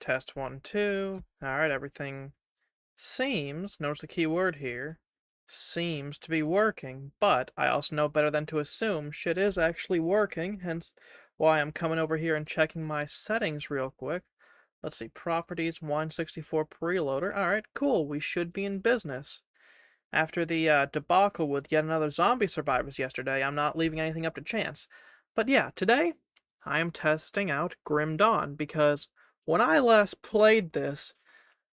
Test 1, 2. Alright, everything seems, notice the key word here, seems to be working, but I also know better than to assume shit is actually working, hence why I'm coming over here and checking my settings real quick. Let's see, properties, Wine64 preloader. Alright, cool, we should be in business. After the debacle with yet another zombie survivors yesterday, I'm not leaving anything up to chance. But yeah, today, I am testing out Grim Dawn, because when I last played this,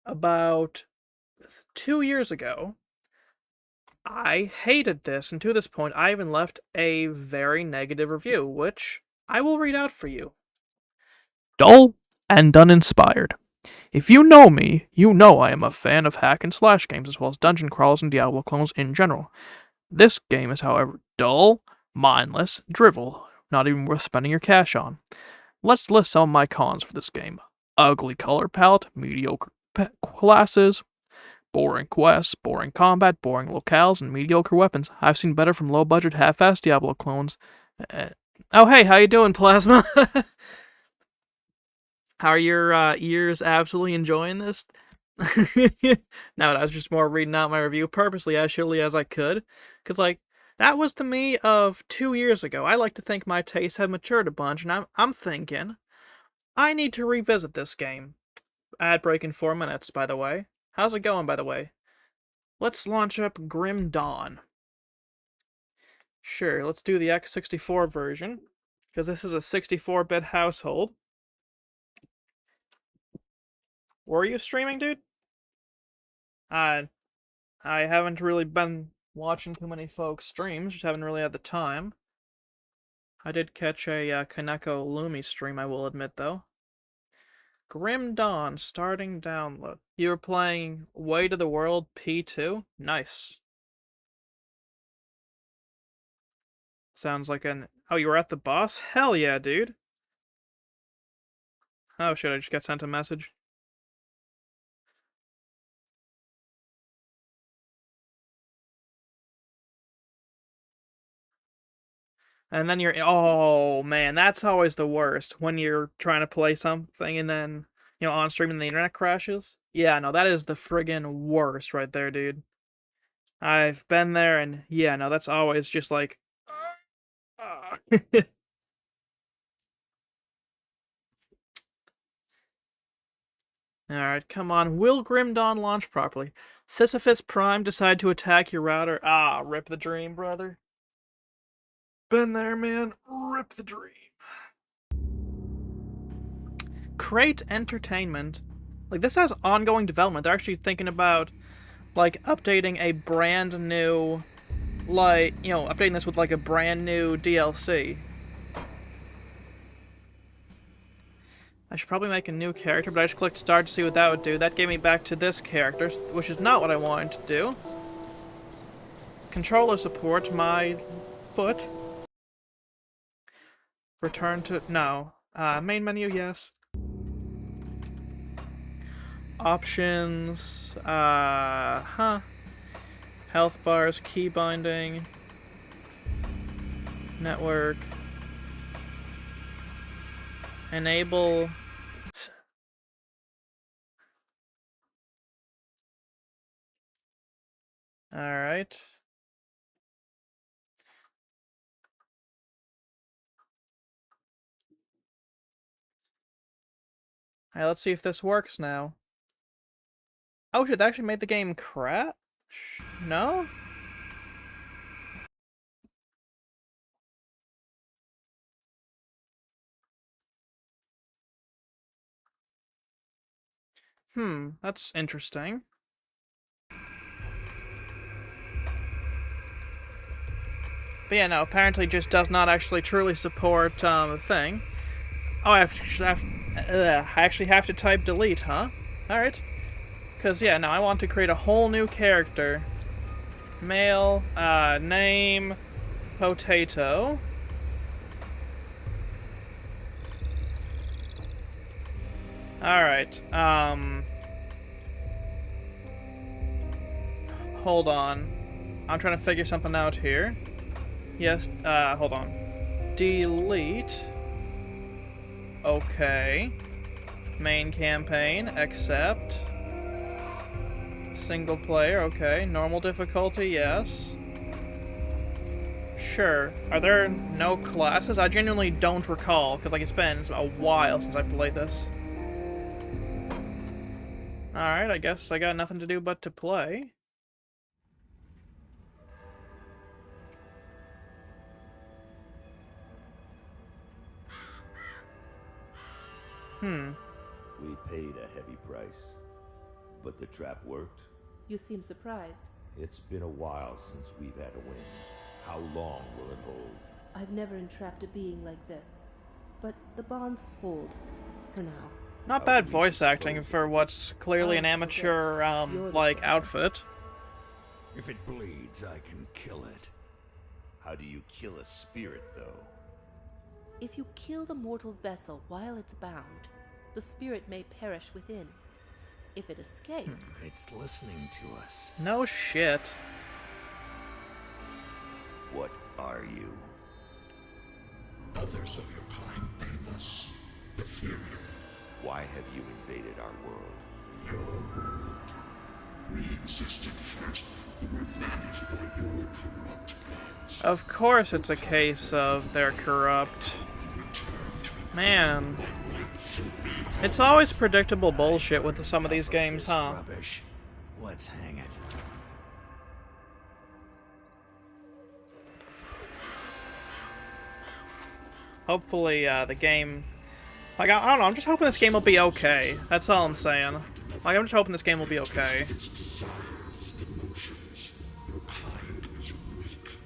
about 2 years ago, I hated this, and to this point, I even left a very negative review, which I will read out for you. Dull and uninspired. If you know me, you know I am a fan of hack and slash games as well as dungeon crawls and Diablo clones in general. This game is, however, dull, mindless, drivel, not even worth spending your cash on. Let's list some of my cons for this game. Ugly color palette, mediocre classes, boring quests, boring combat, boring locales, and mediocre weapons. I've seen better from low-budget, half-assed Diablo clones. Oh hey, how you doing, Plasma? How are your ears absolutely enjoying this? No, I was just more reading out my review purposely as surely as I could. Because, like, that was the me of 2 years ago. I like to think my tastes have matured a bunch, and I'm thinking, I need to revisit this game. Ad break in 4 minutes, by the way. How's it going, by the way? Let's launch up Grim Dawn. Sure, let's do the X64 version, because this is a 64-bit household. Were you streaming, dude? I haven't really been watching too many folks' streams, just haven't really had the time. I did catch a Kaneko Lumi stream, I will admit, though. Grim Dawn, starting download. You were playing Way to the World P2? Nice. Sounds like an... Oh, you were at the boss? Hell yeah, dude. Oh shit, I just got sent a message. And then you're... Oh, man, that's always the worst. When you're trying to play something and then, on stream and the internet crashes. Yeah, no, that is the friggin' worst right there, dude. I've been there, and yeah, no, that's always just like... Alright, come on. Will Grim Dawn launch properly? Sisyphus Prime decide to attack your router? Ah, rip the dream, brother. Been there, man. Rip the dream. Crate Entertainment. Like, this has ongoing development. They're actually thinking about, like, updating a brand new, like, updating this with, like, a brand new DLC. I should probably make a new character, but I just clicked start to see what that would do. That gave me back to this character, which is not what I wanted to do. Controller support, my foot. Return to... no. Main menu, yes. Options, Health bars, key binding. Network. Enable... Alright. Alright, let's see if this works now. Oh shit, that actually made the game crash? No? That's interesting. But yeah, no, apparently just does not actually truly support, a thing. Oh, I actually have to type delete, huh? Alright. Because, yeah, no, I want to create a whole new character. Male, name, potato. Alright, hold on. I'm trying to figure something out here. Yes, hold on. Delete. Okay. Main campaign, accept. Single player, okay. Normal difficulty, yes. Sure. Are there no classes? I genuinely don't recall, because like it's been a while since I played this. Alright, I guess I got nothing to do but to play. We paid a heavy price, but the trap worked. You seem surprised. It's been a while since we've had a win. How long will it hold? I've never entrapped a being like this. But the bonds hold, for now. Not bad voice acting for what's clearly an amateur, like, outfit. If it bleeds, I can kill it. How do you kill a spirit, though? If you kill the mortal vessel while it's bound, the spirit may perish within. If it escapes... It's listening to us. No shit. What are you? Others of your kind name us Ethereal. Why have you invaded our world? Your world. We existed first, but were managed by your corrupt gods. Of course it's a case of they're corrupt. Man. It's always predictable bullshit with some of these games, huh? Rubbish. Let's hang it. Hopefully, the game... Like, I don't know, I'm just hoping this game will be okay. That's all I'm saying. Like, I'm just hoping this game will be okay. Its desires, emotions. Your kind is weak.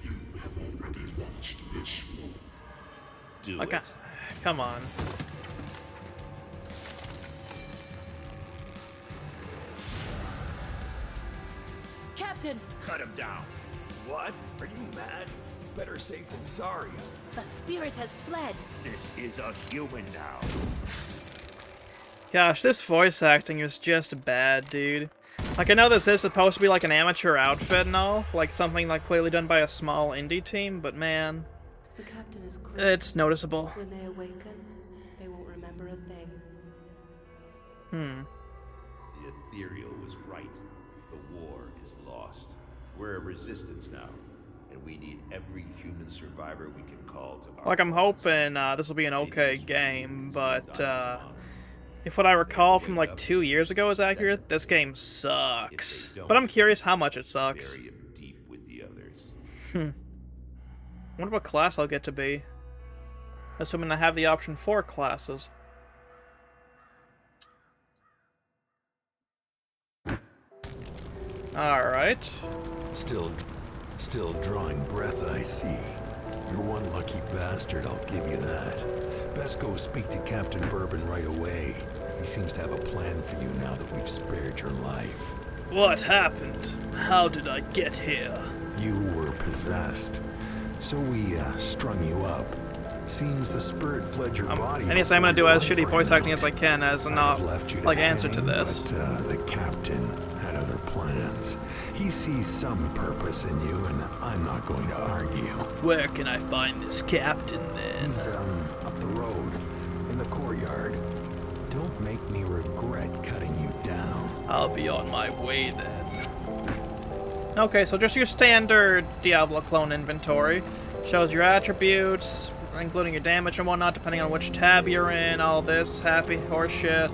You have already lost this war. Do Like, it. come on. Captain! Cut him down. What? Are you mad? Better safe than sorry. The spirit has fled! This is a human now. Gosh, this voice acting is just bad, dude. Like, I know this is supposed to be like an amateur outfit and all, like something like clearly done by a small indie team, but man, The captain is correct. it's noticeable. When they awaken, they won't remember a thing. The Ethereal was right. The war is lost. We're a resistance now, and we need every human survivor we can call to our Like, I'm cause. hoping this will be an okay game, but if what I recall from like 2 years ago is accurate, this game sucks. But I'm curious how much it sucks. Bury him deep with the others. Wonder what class I'll get to be. Assuming I have the option for classes. Alright. Still drawing breath, I see. You're one lucky bastard, I'll give you that. Best go speak to Captain Bourbon right away. He seems to have a plan for you now that we've spared your life. What happened? How did I get here? You were possessed. So we strung you up. Seems the spirit fled your body. And yes, I'm gonna do before as your shitty life voice for a acting as I minute. can as I'd not have left you to like answer to hang, this. But the captain had other plans. He sees some purpose in you, and I'm not going to argue. Where can I find this captain then? He's up the road, in the courtyard. Don't make me regret cutting you down. I'll be on my way then. Okay, so just your standard Diablo clone inventory. Shows your attributes, including your damage and whatnot, depending on which tab you're in, all this happy horse shit.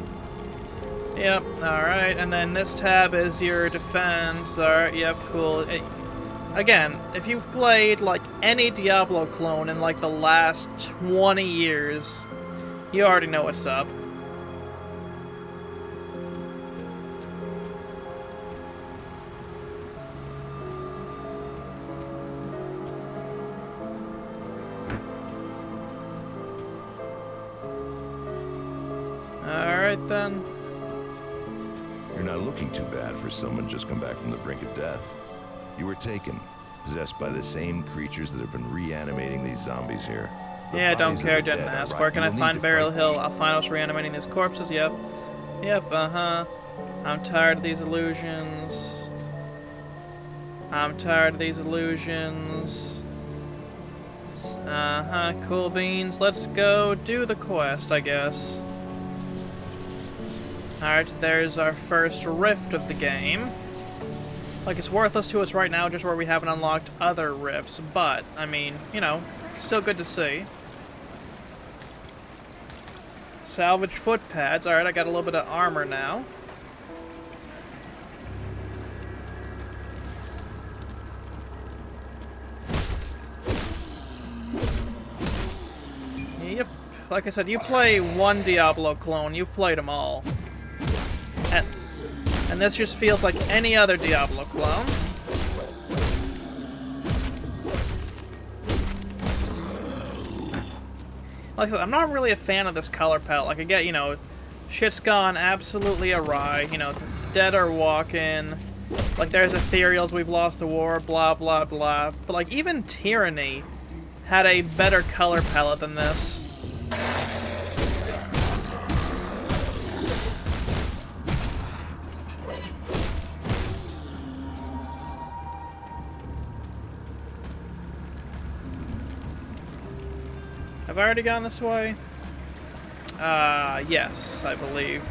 Yep, alright, and then this tab is your defense. Alright, yep, cool. Again, if you've played, like, any Diablo clone in, like, the last 20 years, you already know what's up. Alright then. You're not looking too bad for someone just come back from the brink of death. You were taken, possessed by the same creatures that have been reanimating these zombies here. The Yeah, don't bodies of care, the didn't dead are ask. rot- Where can I you'll need find to Burial fight Hill? them. I'll find us reanimating these corpses, yep. Yep, I'm tired of these illusions. I'm tired of these illusions. Cool beans. Let's go do the quest, I guess. Alright, there's our first rift of the game. Like, it's worthless to us right now just where we haven't unlocked other rifts, but, I mean, you know, still good to see. Salvage foot pads. Alright, I got a little bit of armor now. Yep. Like I said, you play one Diablo clone, you've played them all. And this just feels like any other Diablo clone. Like I said, I'm not really a fan of this color palette. Like, I get, you know, shit's gone absolutely awry. You know, the dead are walking. Like, there's ethereals, we've lost the war, blah, blah, blah. But, like, even Tyranny had a better color palette than this. Have I already gone this way? Yes, I believe.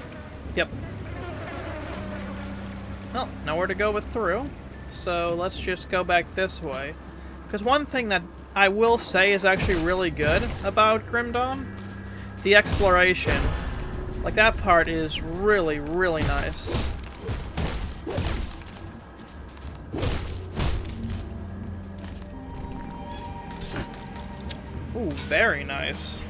Yep. Well, nowhere to go but through. So let's just go back this way. Because one thing that I will say is actually really good about Grim Dawn, the exploration. Like, that part is really, really nice. Ooh, very nice.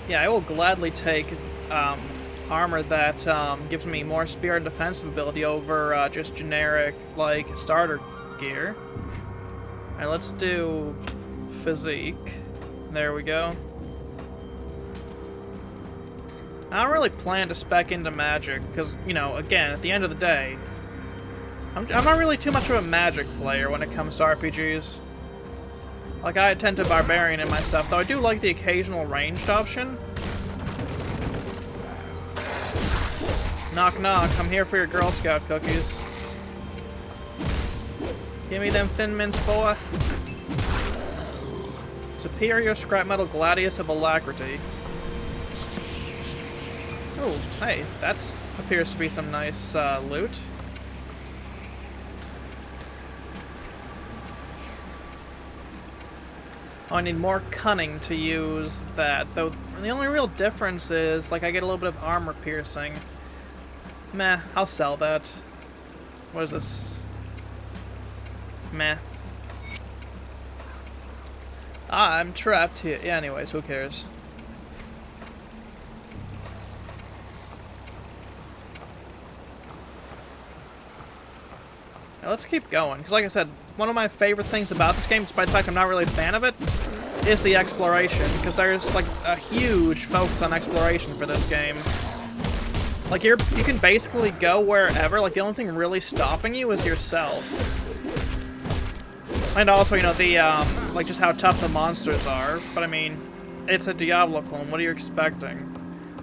Yeah, I will gladly take armor that gives me more spear and defensive ability over just generic, like, starter gear. Alright, let's do physique. There we go. I don't really plan to spec into magic, because, you know, again, at the end of the day, I'm not really too much of a magic player when it comes to RPGs. Like, I tend to barbarian in my stuff, though I do like the occasional ranged option. Knock knock, I'm here for your Girl Scout cookies. Give me them Thin Mints, boy. Superior Scrap Metal Gladius of Alacrity. Oh, hey, that appears to be some nice loot. Oh, I need more cunning to use that, though the only real difference is, like, I get a little bit of armor piercing. Meh, I'll sell that. What is this? Meh. Ah, I'm trapped here. Yeah, anyways, who cares? Now, let's keep going, because like I said, one of my favorite things about this game, despite the fact I'm not really a fan of it, is the exploration, because there's, like, a huge focus on exploration for this game. Like, you can basically go wherever, like, the only thing really stopping you is yourself. And also, you know, the, like, just how tough the monsters are, but I mean, it's a Diablo clone, what are you expecting?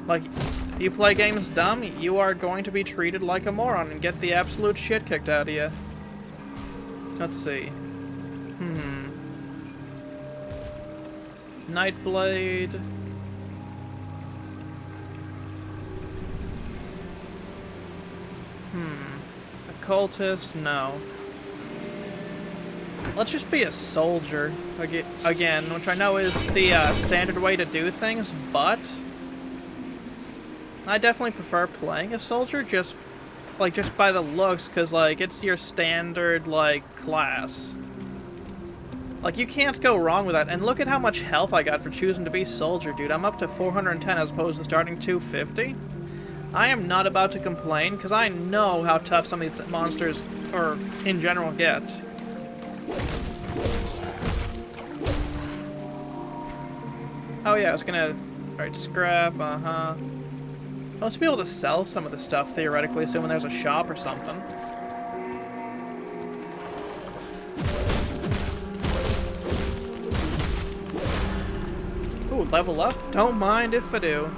Like, if you play games dumb, you are going to be treated like a moron and get the absolute shit kicked out of you. Let's see. Nightblade. Occultist, no. Let's just be a soldier again, which I know is the standard way to do things, but I definitely prefer playing a soldier just by the looks, because, like, it's your standard, like, class. Like, you can't go wrong with that, and look at how much health I got for choosing to be soldier, dude. I'm up to 410 as opposed to starting 250. I am not about to complain, because I know how tough some of these monsters, or in general, get. Oh yeah, I was gonna... Alright, scrap, I must be able to sell some of the stuff, theoretically, assuming there's a shop or something. Ooh, level up? Don't mind if I do.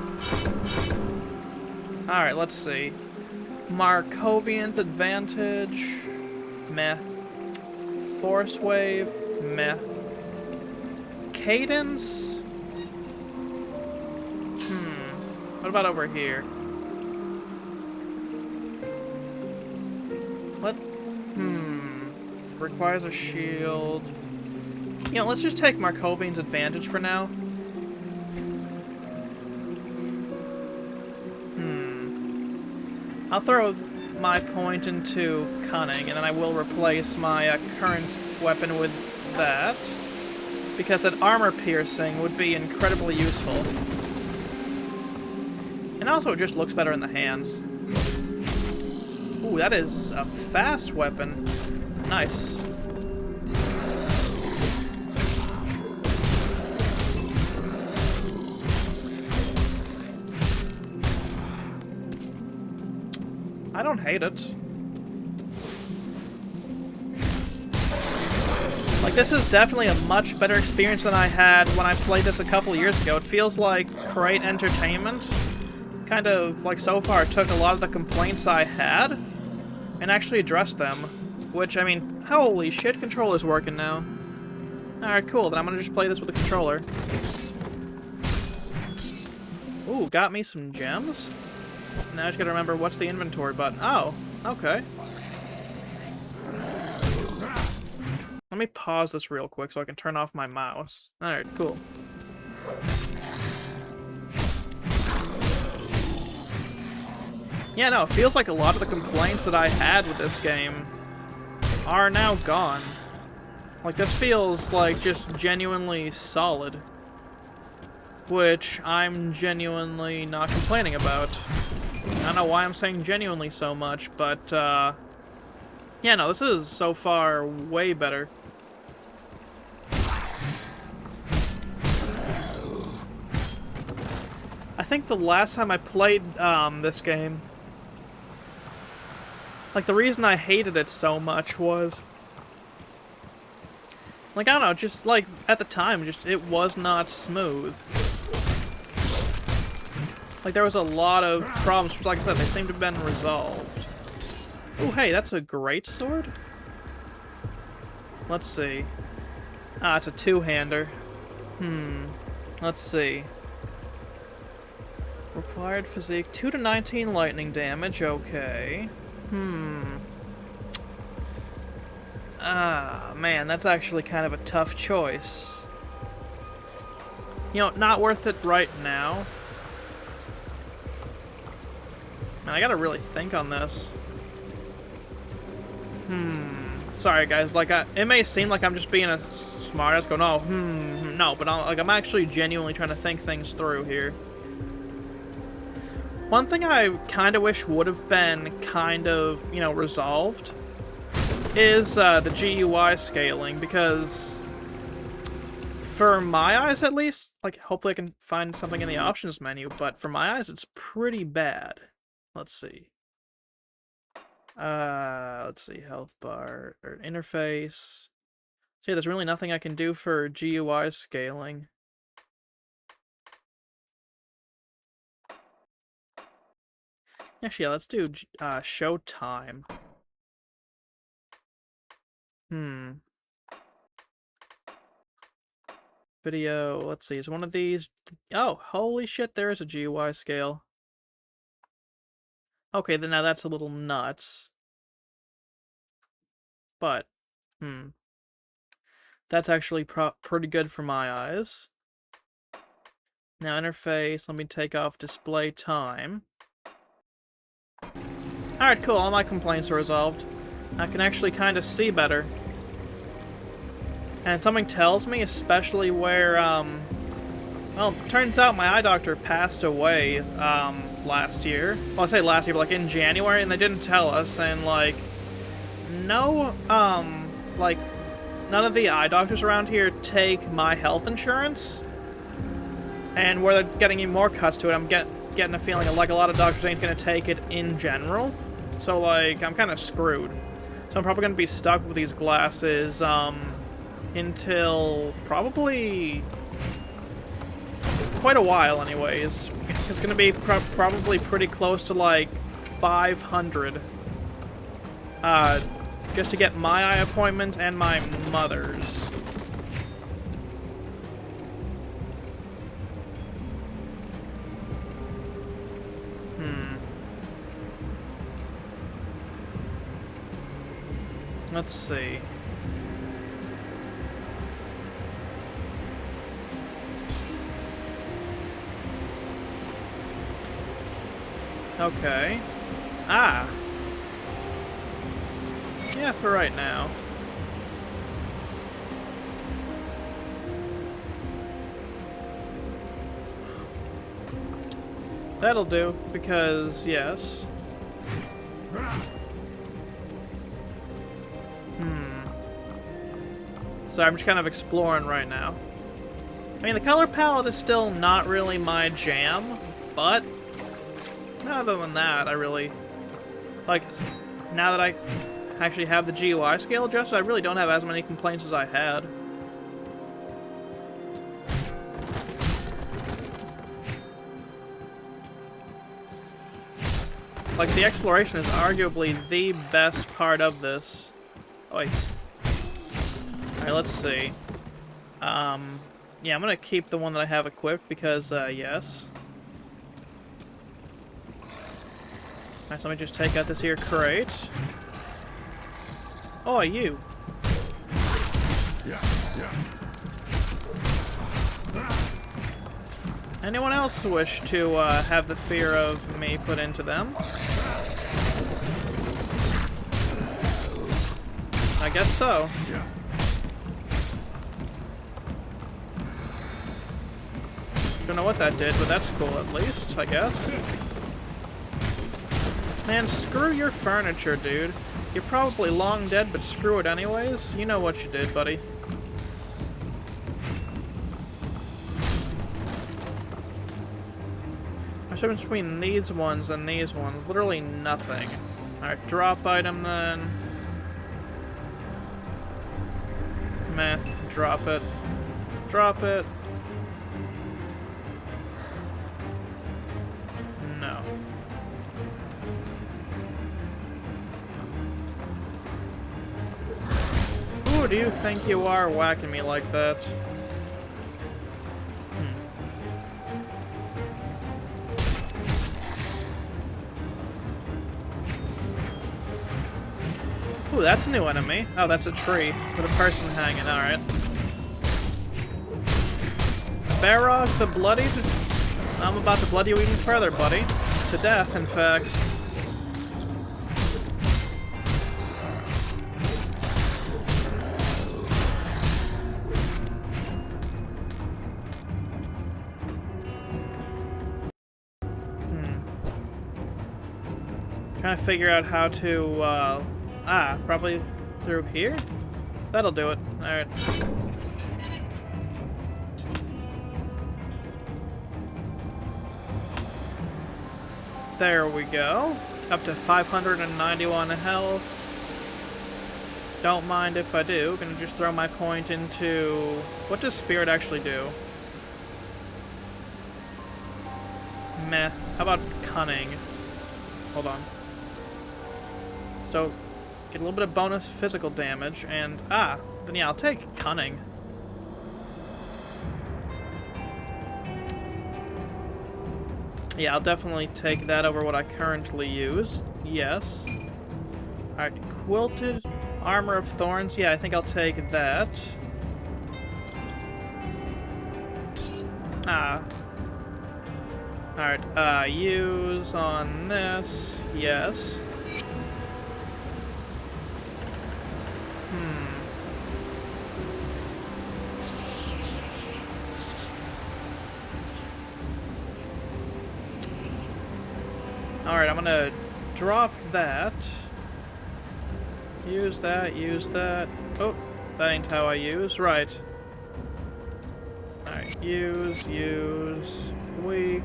Alright, let's see. Markovian's Advantage. Meh. Force Wave. Meh. Cadence. What about over here? What? Requires a shield. You know, let's just take Markovian's advantage for now. I'll throw my point into cunning, and then I will replace my current weapon with that, because that armor piercing would be incredibly useful. And also it just looks better in the hands. Ooh, that is a fast weapon. Nice. I don't hate it. Like, this is definitely a much better experience than I had when I played this a couple years ago. It feels like great entertainment. Kind of, like, so far took a lot of the complaints I had and actually addressed them. Which, I mean, holy shit, controller's working now. Alright, cool. Then I'm gonna just play this with the controller. Ooh, got me some gems. Now I just gotta remember what's the inventory button. Oh, okay. Let me pause this real quick so I can turn off my mouse. Alright, cool. Yeah, no, it feels like a lot of the complaints that I had with this game are now gone. Like, this feels like just genuinely solid. Which I'm genuinely not complaining about. I don't know why I'm saying genuinely so much, but, yeah, no, this is so far way better. I think the last time I played, this game, like, the reason I hated it so much was, like, I don't know, just, like, at the time, just, it was not smooth. Like, there was a lot of problems, like I said, they seem to have been resolved. Oh, hey, that's a great sword? Let's see. Ah, it's a two-hander. Let's see. Required physique, 2 to 19 lightning damage, okay. Ah, man, that's actually kind of a tough choice. You know, not worth it right now. Man, I gotta really think on this. Sorry, guys. Like, it may seem like I'm just being a smartass going, oh, no, but I'm actually genuinely trying to think things through here. One thing I kind of wish would have been kind of, you know, resolved is the GUI scaling, because for my eyes at least, like, hopefully I can find something in the options menu, but for my eyes it's pretty bad. Let's see. Let's see, health bar, or interface. See, there's really nothing I can do for GUI scaling. Actually, yeah, let's do show time. Video, let's see, is one of these... Oh, holy shit, there is a GUI scale. Okay, then now that's a little nuts. But, that's actually pretty good for my eyes. Now interface, let me take off display time. Alright, cool, all my complaints are resolved. I can actually kind of see better. And something tells me, especially where, well, turns out my eye doctor passed away, last year. Well, I say last year, but like in January, and they didn't tell us, and like, no, like, none of the eye doctors around here take my health insurance. And where they're getting even more cuts to it, I'm getting a feeling like a lot of doctors ain't gonna take it in general. So, like, I'm kind of screwed. So I'm probably gonna be stuck with these glasses, until probably quite a while anyways. It's gonna be probably pretty close to like 500 just to get my eye appointment and my mother's. Let's see. Okay. Ah! Yeah, for right now. That'll do, because, yes. So I'm just kind of exploring right now. I mean, the color palette is still not really my jam, but other than that, I really, like, now that I actually have the GUI scale adjusted, I really don't have as many complaints as I had. Like, the exploration is arguably the best part of this. Oh, wait. Alright, let's see. Yeah, I'm gonna keep the one that I have equipped because, yes. Alright, so let me just take out this here crate. Oh, you. Anyone else wish to have the fear of me put into them? I guess so. Don't know what that did, but that's cool at least, I guess. Man, screw your furniture, dude. You're probably long dead, but screw it anyways. You know what you did, buddy. What's the difference between these ones and these ones? Literally nothing. Alright, drop item then. Meh, drop it. Drop it. No. Who do you think you are whacking me like that? Ooh, that's a new enemy. Oh, that's a tree with a person hanging. Alright. Barog the Bloodied? I'm about to bloody you even further, buddy. To death, in fact. Trying to figure out how to, probably through here? That'll do it. Alright. There we go. Up to 591 health. Don't mind if I do. Gonna just throw my point into... What does Spirit actually do? Meh. How about Cunning? Hold on. So, get a little bit of bonus physical damage, and, then yeah, I'll take Cunning. Yeah, I'll definitely take that over what I currently use. Yes. Alright, Quilted Armor of Thorns. Yeah, I think I'll take that. Alright, use on this. Yes. Alright, I'm gonna drop that. Use that, use that. Oh, that ain't how I use. Right. Alright, use, weak,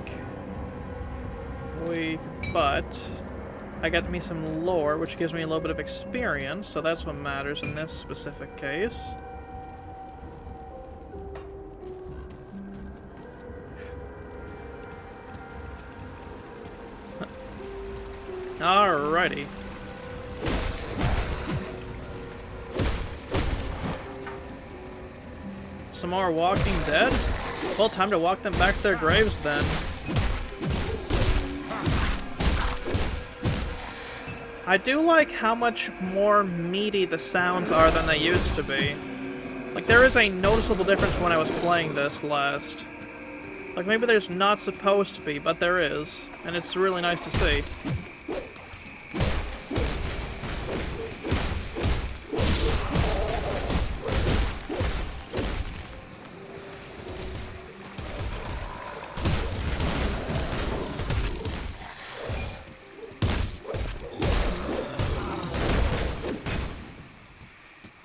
but I got me some lore, which gives me a little bit of experience, so that's what matters in this specific case. Alrighty. Some more Walking Dead? Well, time to walk them back to their graves then. I do like how much more meaty the sounds are than they used to be. Like, there is a noticeable difference when I was playing this last. Like, maybe there's not supposed to be, but there is. And it's really nice to see.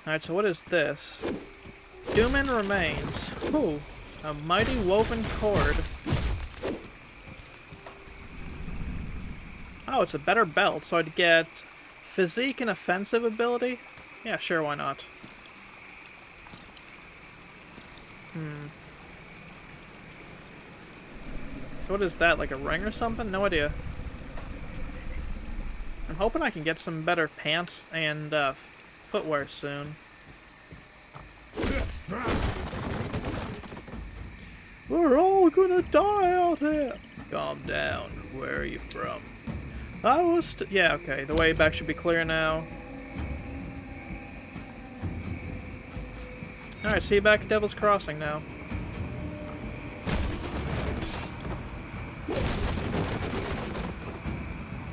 Alright, so what is this? Doomin remains. Ooh, a mighty woven cord. Oh, it's a better belt, so I'd get physique and offensive ability? Yeah, sure, why not? So what is that, like a ring or something? No idea. I'm hoping I can get some better pants and footwear soon. We're all gonna die out here. Calm down. Where are you from? I was. Yeah, okay. The way back should be clear now. All right. See you back at Devil's Crossing now.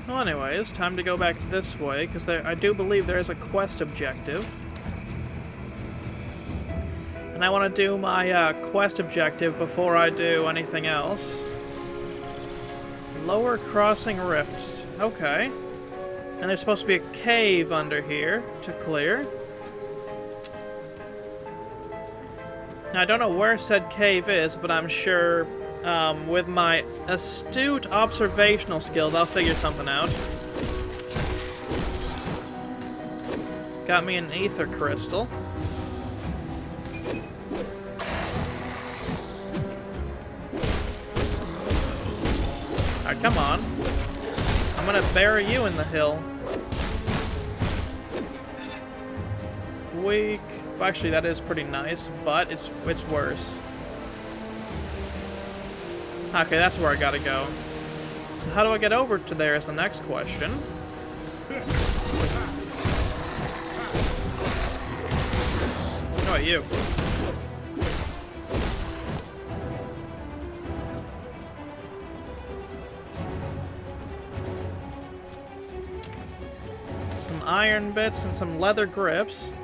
Well, anyway, it's time to go back this way, because I do believe there is a quest objective. And I want to do my quest objective before I do anything else. Lower Crossing Rift. Okay. And there's supposed to be a cave under here to clear. Now, I don't know where said cave is, but I'm sure with my astute observational skills, I'll figure something out. Got me an ether crystal. Alright, come on. I'm gonna bury you in the hill. Weak. Well, actually, that is pretty nice, but it's worse. Okay, that's where I gotta go. So how do I get over to there is the next question. How about you? Some iron bits and some leather grips.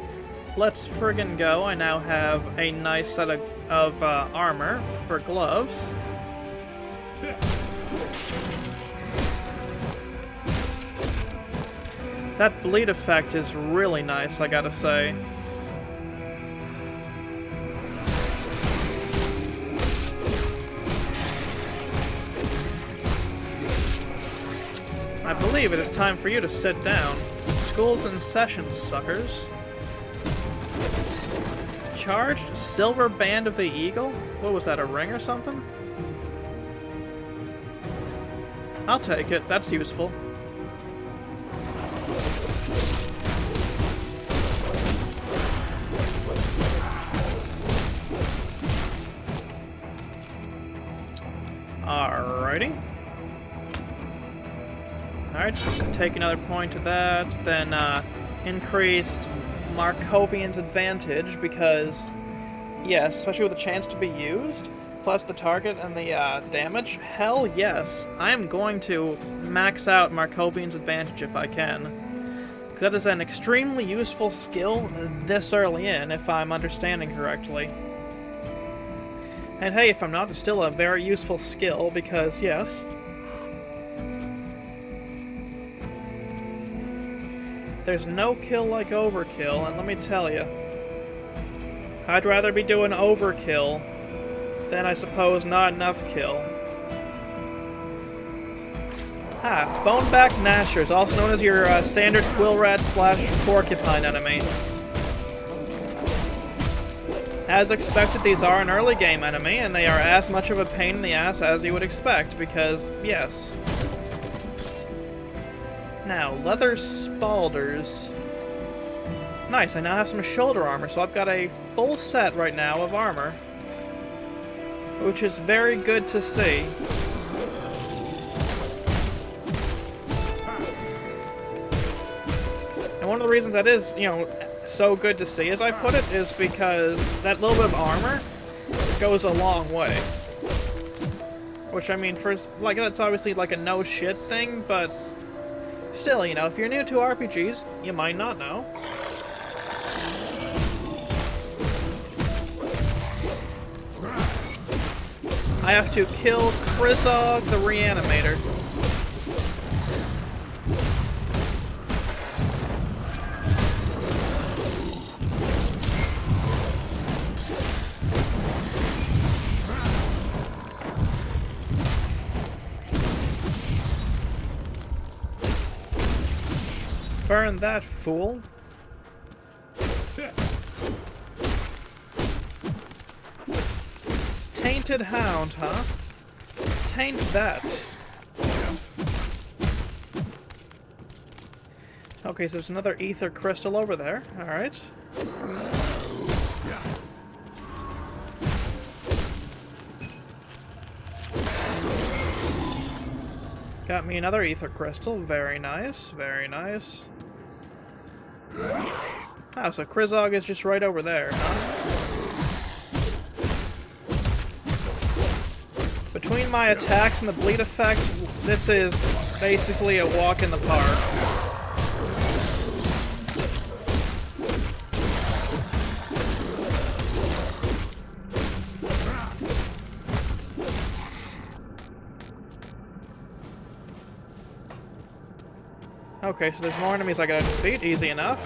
Let's friggin' go. I now have a nice set of armor for gloves. That bleed effect is really nice, I gotta say. I believe it is time for you to sit down. School's in session, suckers. Charged Silver Band of the Eagle? What was that, a ring or something? I'll take it, that's useful. Alrighty. Alright, just take another point to that, then increased Markovian's advantage because, yes, especially with a chance to be used, plus the target and the damage, hell yes, I am going to max out Markovian's advantage if I can. Because that is an extremely useful skill this early in, if I'm understanding correctly. And hey, if I'm not, it's still a very useful skill, because, yes. There's no kill like overkill, and let me tell you, I'd rather be doing overkill than, I suppose, not enough kill. Boneback Gnashers, also known as your standard Quillrat / Porcupine enemy. As expected, these are an early game enemy, and they are as much of a pain in the ass as you would expect, because, yes. Now, leather spalders. Nice, I now have some shoulder armor, so I've got a full set right now of armor. Which is very good to see. one of the reasons that is, you know, so good to see, as I put it, is because that little bit of armor goes a long way. Which, I mean, like, that's obviously like a no shit thing, but still, you know, if you're new to RPGs, you might not know. I have to kill Krizog the Reanimator. Burn that fool. Tainted Hound, huh? Taint that. Okay, so there's another ether crystal over there. Alright. Got me another ether crystal. Very nice, very nice. Oh, so Krizog is just right over there, huh? Between my attacks and the bleed effect, this is basically a walk in the park. Okay, so there's more enemies I gotta defeat. Easy enough.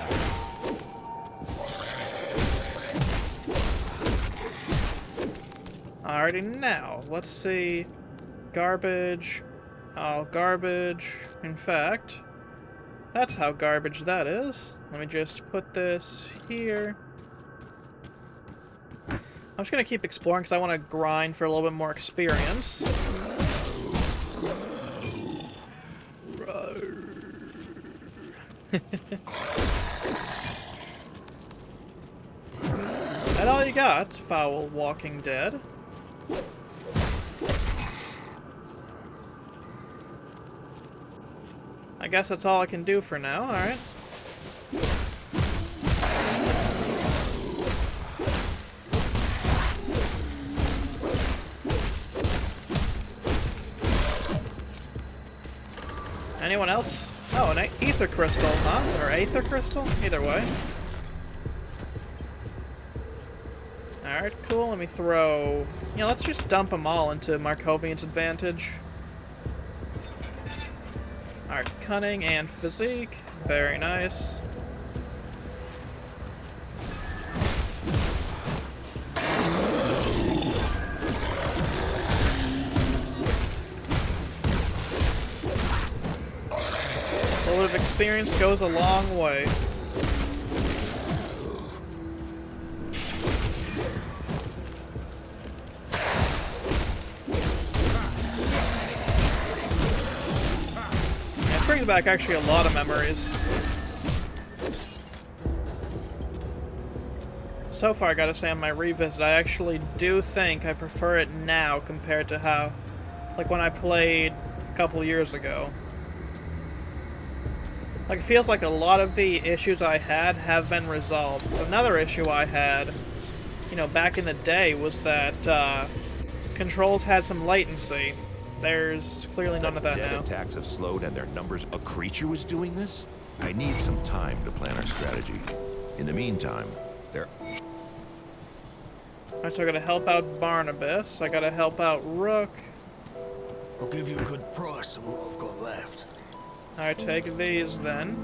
Alrighty, now, let's see. Garbage. Oh, garbage. In fact, that's how garbage that is. Let me just put this here. I'm just gonna keep exploring because I want to grind for a little bit more experience. That all you got, foul walking dead? I guess that's all I can do for now, alright. Anyone else? Oh, an ether crystal, huh? Or aether crystal? Either way. Alright, cool. Let me throw... You know, let's just dump them all into Markovian's advantage. Alright, cunning and physique. Very nice. A little bit of experience goes a long way. It brings back actually a lot of memories. So far, I gotta say on my revisit, I actually do think I prefer it now compared to how, like when I played a couple years ago. Like, it feels like a lot of the issues I had have been resolved. Another issue I had, you know, back in the day was that controls had some latency. There's clearly none of that Dead now. attacks have slowed and their numbers. A creature was doing this? I need some time to plan our strategy. In the meantime, there... Alright, so I gotta help out Barnabas. I gotta help out Rook. I'll give you a good price of what I've got left. Alright, take these then.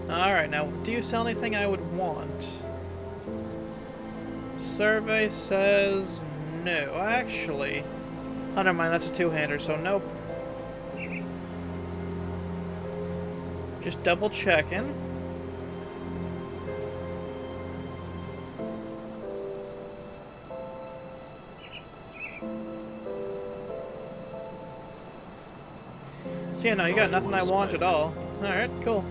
Alright, now, do you sell anything I would want? Survey says no. Actually, oh, never mind, that's a two-hander, so nope. Just double checking. So yeah, no, you got nothing I want at all. Alright, cool.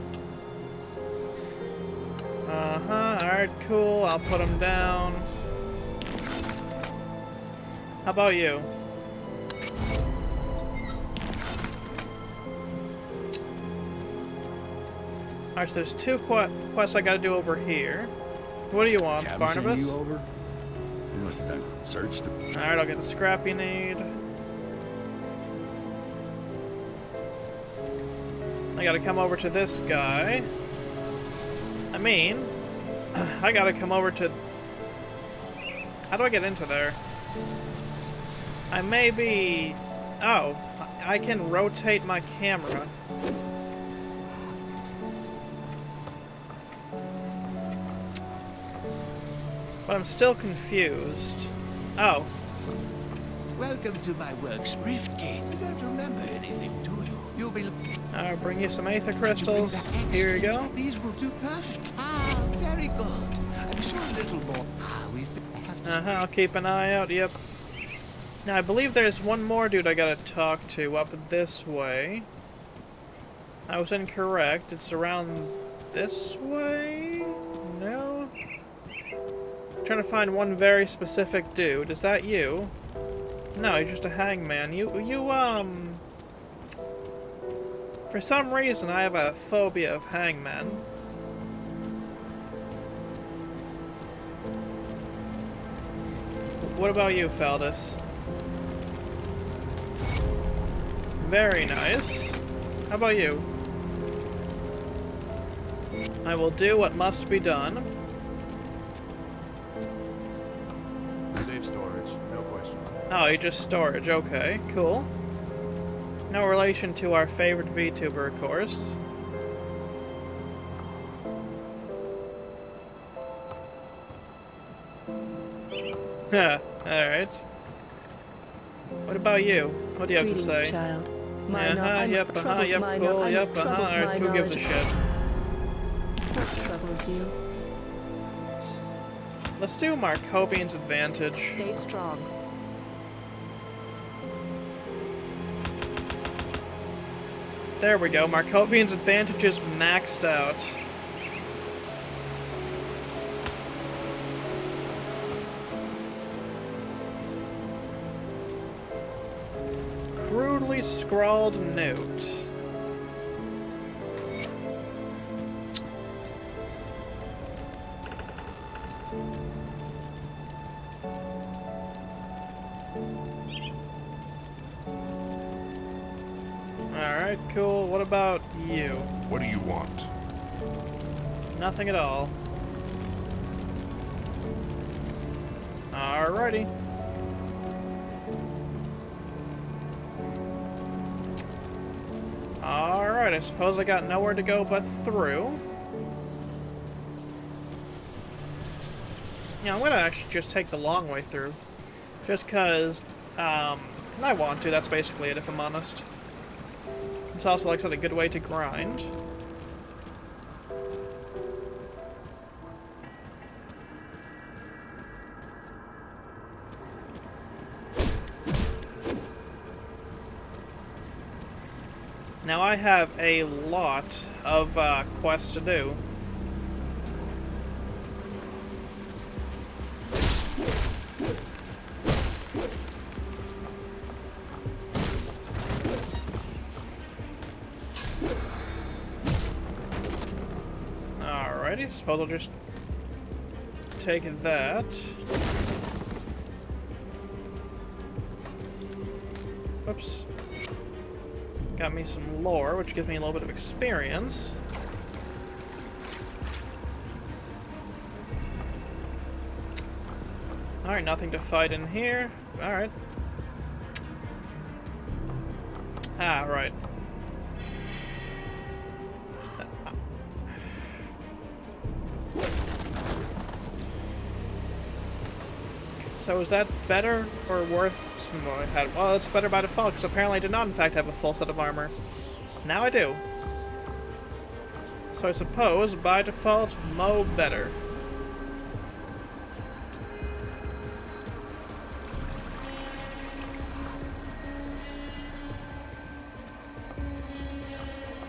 Uh-huh, alright, cool. I'll put them down. How about you? Alright, so there's two quests I gotta do over here. What do you want, Captain Barnabas? sent you over? You must have done search the... Alright, I'll get the scrap you need. I gotta come over to this guy. I mean, I gotta come over to... How do I get into there? I may be... Oh, I can rotate my camera. But I'm still confused. Oh. Welcome to my works, Riftgate. I don't remember anything, do you? You'll be... I'll bring you some Aether Did you bring crystals. back Here you go. excellent? These will do perfect. Ah, very good. I'm sure a little more. Ah, I have to... I'll keep an eye out, yep. Now, I believe there's one more dude I gotta talk to up this way. I was incorrect. It's around this way? No? I'm trying to find one very specific dude. Is that you? No, you're just a hangman. For some reason, I have a phobia of hangmen. What about you, Faldus? Very nice. How about you? I will do what must be done. Safe storage, no questions. Oh, you just storage. Okay, cool. No relation to our favorite VTuber, of course. Huh, alright. What about you? What do you have to Greetings, say? child. Yep, cool, yep, alright, who gives a shit? What troubles you? Let's do Markovian's Advantage. Stay strong. There we go, Markovian's Advantage is maxed out. Crudely scrawled note. Alright, cool. What about you? What do you want? Nothing at all. Alrighty. Alright, I suppose I got nowhere to go but through. Yeah, I'm gonna actually just take the long way through. Just cause, I want to, that's basically it if I'm honest. It's also, like I said, a good way to grind. Now I have a lot of quests to do. Alrighty, suppose I'll just take that. Whoops. Got me some lore, which gives me a little bit of experience. Alright, nothing to fight in here. Alright. Ah, right. So is that better or worse? Well, it's better by default, because apparently I did not in fact have a full set of armor. Now I do. So I suppose, by default, Mo better.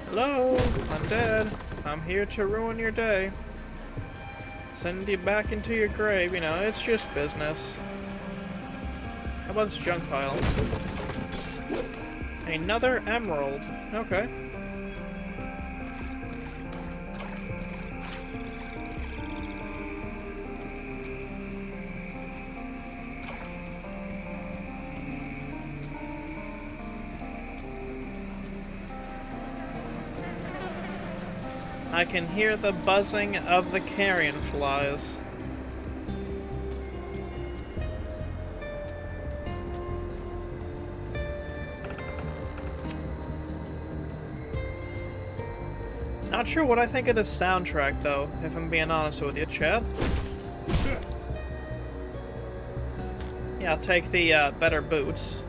Hello, undead. I'm here to ruin your day. Send you back into your grave, you know, it's just business. How about this junk pile? Another emerald. Okay. I can hear the buzzing of the carrion flies. Not sure what I think of this soundtrack, though, if I'm being honest with you, chat. Yeah, I'll take the better boots.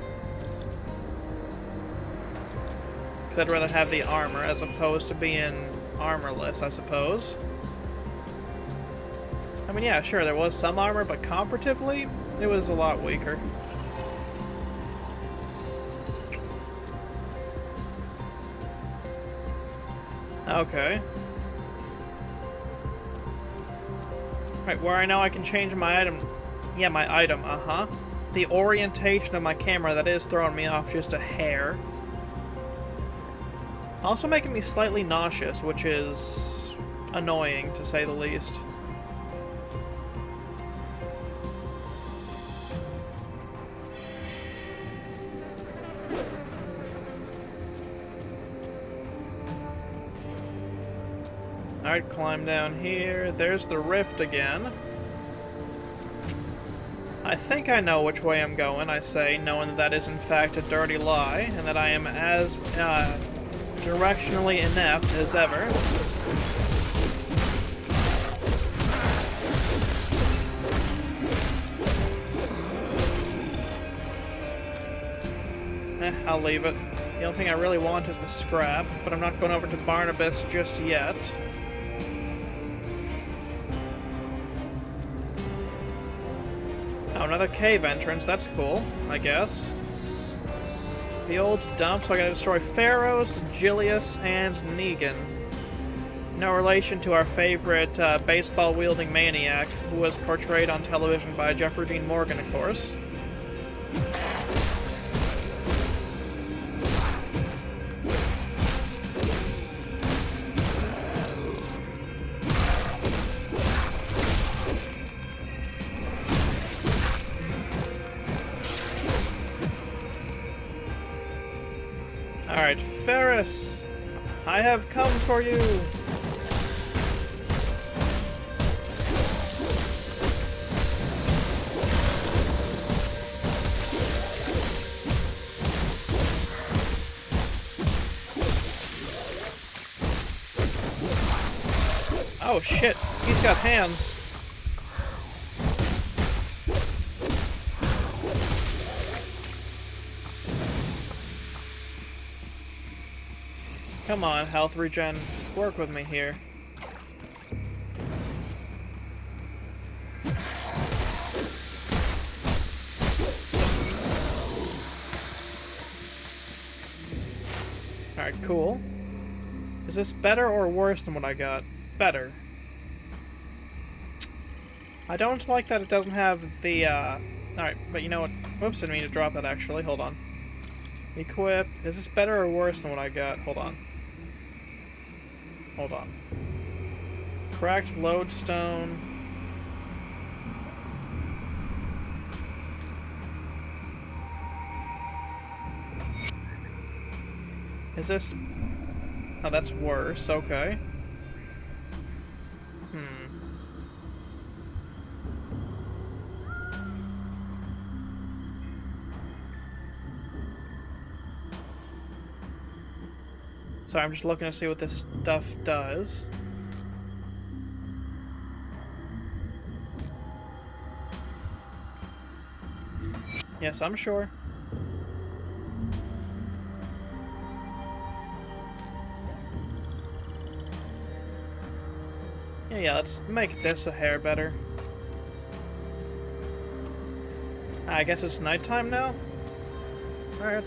Because I'd rather have the armor as opposed to being armorless, I suppose. I mean, yeah, sure, there was some armor, but comparatively, it was a lot weaker. Okay. Right, where I know I can change my item. Yeah, my item, uh-huh. The orientation of my camera, that is throwing me off just a hair. Also making me slightly nauseous, which is annoying, to say the least. Alright, climb down here. There's the rift again. I think I know which way I'm going, I say, knowing that that is in fact a dirty lie, and that I am as directionally inept as ever. I'll leave it. The only thing I really want is the scrap, but I'm not going over to Barnabas just yet. Oh, another cave entrance. That's cool, I guess. The old dump, so I gotta destroy Pharaohs, Julius, and Negan. No relation to our favorite baseball-wielding maniac, who was portrayed on television by Jeffrey Dean Morgan, of course. Alright, Ferris, I have come for you! Oh shit, he's got hands. Come on, health regen. Work with me here. Alright, cool. Is this better or worse than what I got? Better. I don't like that it doesn't have the, Alright, but you know what? Whoops, didn't mean to drop that actually. Hold on. Equip. Is this better or worse than what I got? Hold on. Hold on. Cracked lodestone. Is this... Oh, that's worse. Okay. Sorry, I'm just looking to see what this stuff does. Yes, I'm sure. Yeah, let's make this a hair better. I guess it's nighttime now? Alright.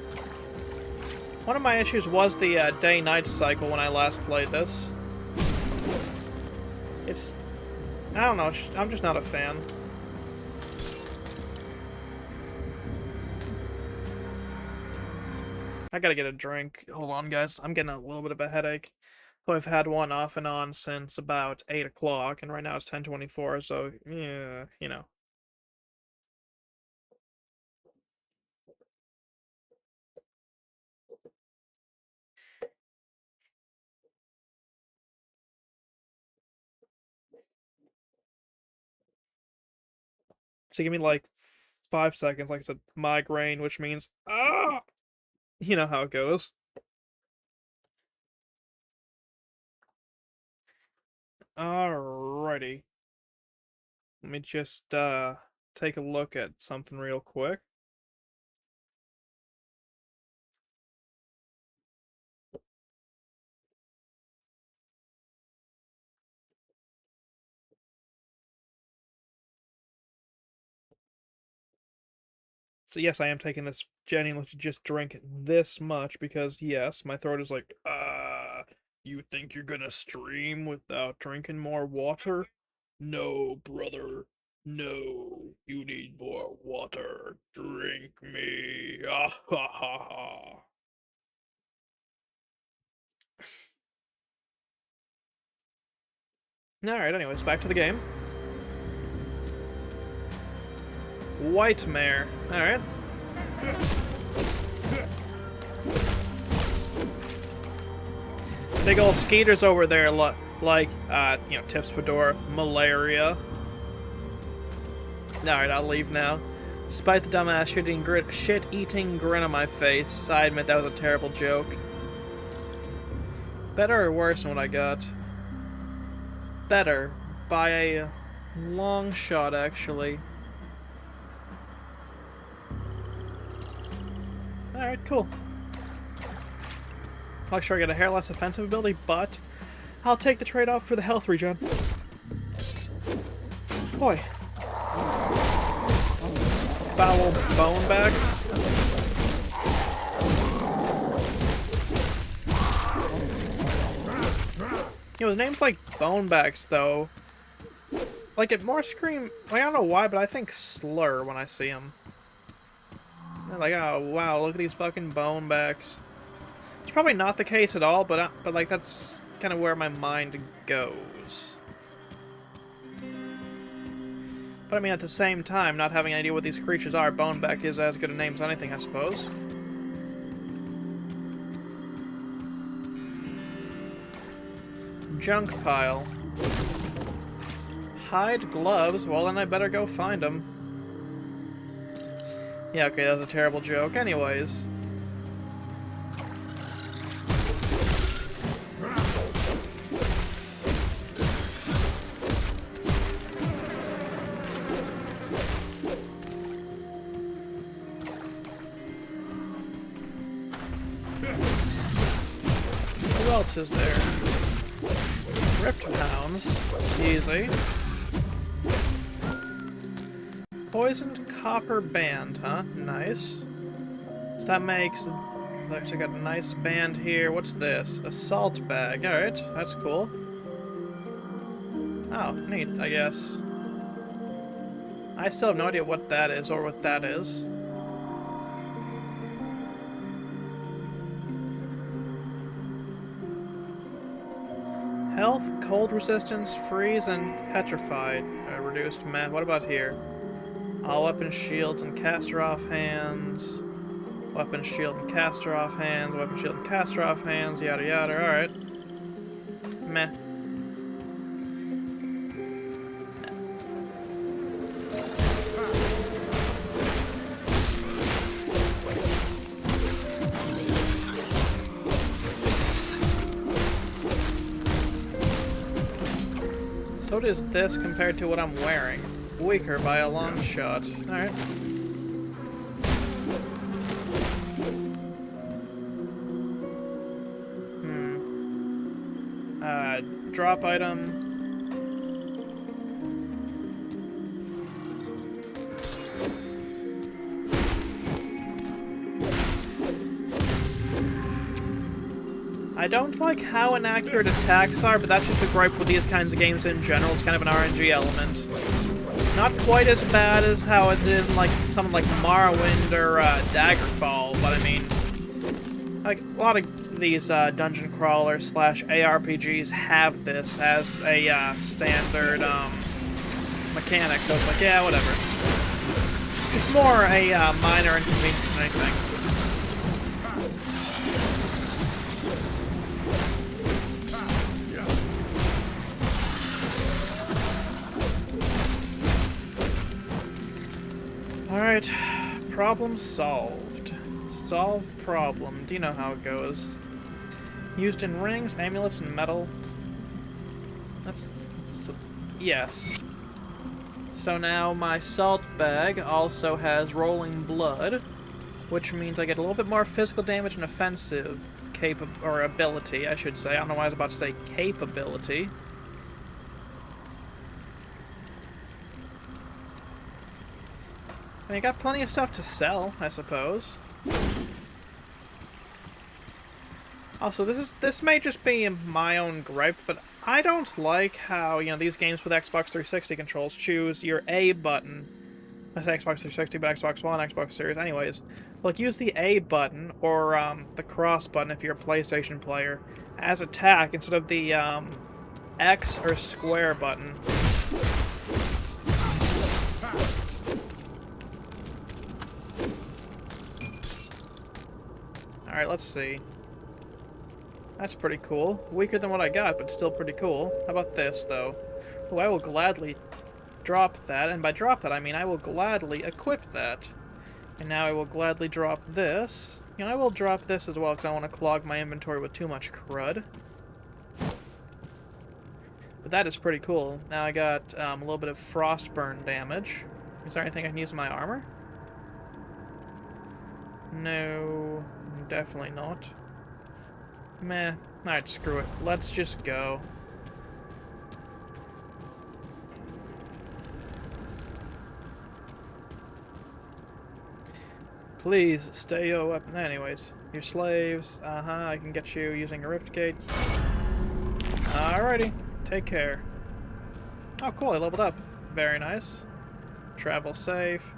One of my issues was the day-night cycle when I last played this. It's... I don't know, I'm just not a fan. I gotta get a drink. Hold on, guys. I'm getting a little bit of a headache. So I've had one off and on since about 8 o'clock, and right now it's 10:24, so, yeah, you know. So give me like 5 seconds, like I said, migraine, which means, ah! You know how it goes. Alrighty. Let me just, take a look at something real quick. So yes, I am taking this genuinely to just drink this much because yes, my throat is like, you think you're gonna stream without drinking more water? No, brother. No, you need more water. Drink me. Ah ha ha ha. Alright, anyways, back to the game. White mare. Alright. Big old skaters over there, like, you know, Tips Fedora, malaria. Alright, I'll leave now. Despite the dumbass shit-eating grin on my face, I admit that was a terrible joke. Better or worse than what I got? Better. By a long shot, actually. Alright, cool. I'll sure I get a hair less offensive ability, but I'll take the trade-off for the health regen. Boy. Foul bonebacks. You know, the name's like bonebacks, though. Like, it more scream... Like, I don't know why, but I think slur when I see them. Like, oh, wow, look at these fucking bonebacks. It's probably not the case at all, but like, that's kind of where my mind goes. But I mean, at the same time, not having any idea what these creatures are, boneback is as good a name as anything, I suppose. Junk pile. Hide gloves? Well, then I better go find them. Yeah, okay, that was a terrible joke. Anyways. Who else is there? Rift Hounds. Easy. Poisoned copper band, huh? Nice. So that makes... Actually got a nice band here. What's this? A salt bag. Alright, that's cool. Oh, neat, I guess. I still have no idea what that is or what that is. Health, cold resistance, freeze, and petrified. Reduced meh. What about here? All weapon shields and caster off hands. Weapon shield and caster off hands. Weapon shield and caster off hands. Yada yada. Alright. Meh. So does this compared to what I'm wearing. Weaker by a long shot. Alright. Drop item. I don't like how inaccurate attacks are, but that's just a gripe with these kinds of games in general. It's kind of an RNG element. Not quite as bad as how it is in like something like Morrowind or Daggerfall, but I mean, Like, a lot of these dungeon crawler slash ARPGs have this as a standard mechanic, so it's like, yeah, whatever. Just more a minor inconvenience than anything. Alright, problem solved. Solve problem. Do you know how it goes? Used in rings, amulets, and metal. Yes. So now my salt bag also has rolling blood, which means I get a little bit more physical damage and offensive ability, I should say. I don't know why I was about to say capability. I mean, I got plenty of stuff to sell, I suppose. Also, this may just be my own gripe, but I don't like how, you know, these games with Xbox 360 controls choose your A button. I say Xbox 360, but Xbox One, Xbox Series, anyways. Like, use the A button, or the cross button if you're a PlayStation player, as attack instead of the X or square button. Alright, let's see. That's pretty cool. Weaker than what I got, but still pretty cool. How about this, though? Oh, I will gladly drop that, and by drop that I mean I will gladly equip that. And now I will gladly drop this. You know, I will drop this as well, because I don't want to clog my inventory with too much crud. But that is pretty cool. Now I got a little bit of frostburn damage. Is there anything I can use in my armor? No, definitely not. Meh. Alright, screw it. Let's just go. Please, stay your weapon. Anyways, your slaves. I can get you using a rift gate. Alrighty, take care. Oh, cool, I leveled up. Very nice. Travel safe.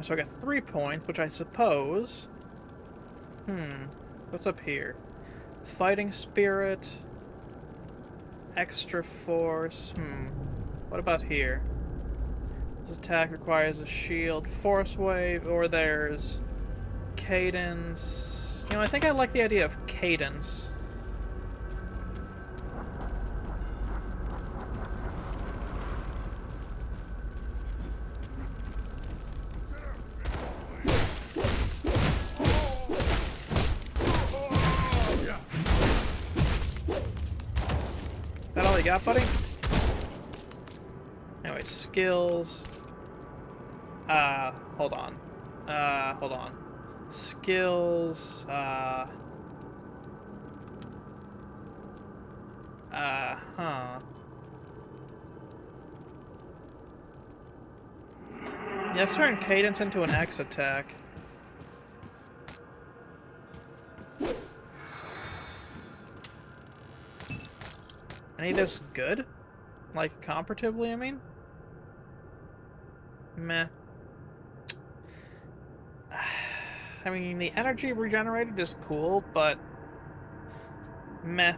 So I got 3 points, which I suppose... What's up here? Fighting spirit... Extra force... What about here? This attack requires a shield, force wave, or there's... cadence... You know, I think I like the idea of cadence. That all you got, buddy? Anyway, skills. Hold on. Hold on. Skills, Yeah, turn cadence into an X attack. Any of this good? Like, comparatively, I mean? Meh. I mean, the energy regenerated is cool, but... meh.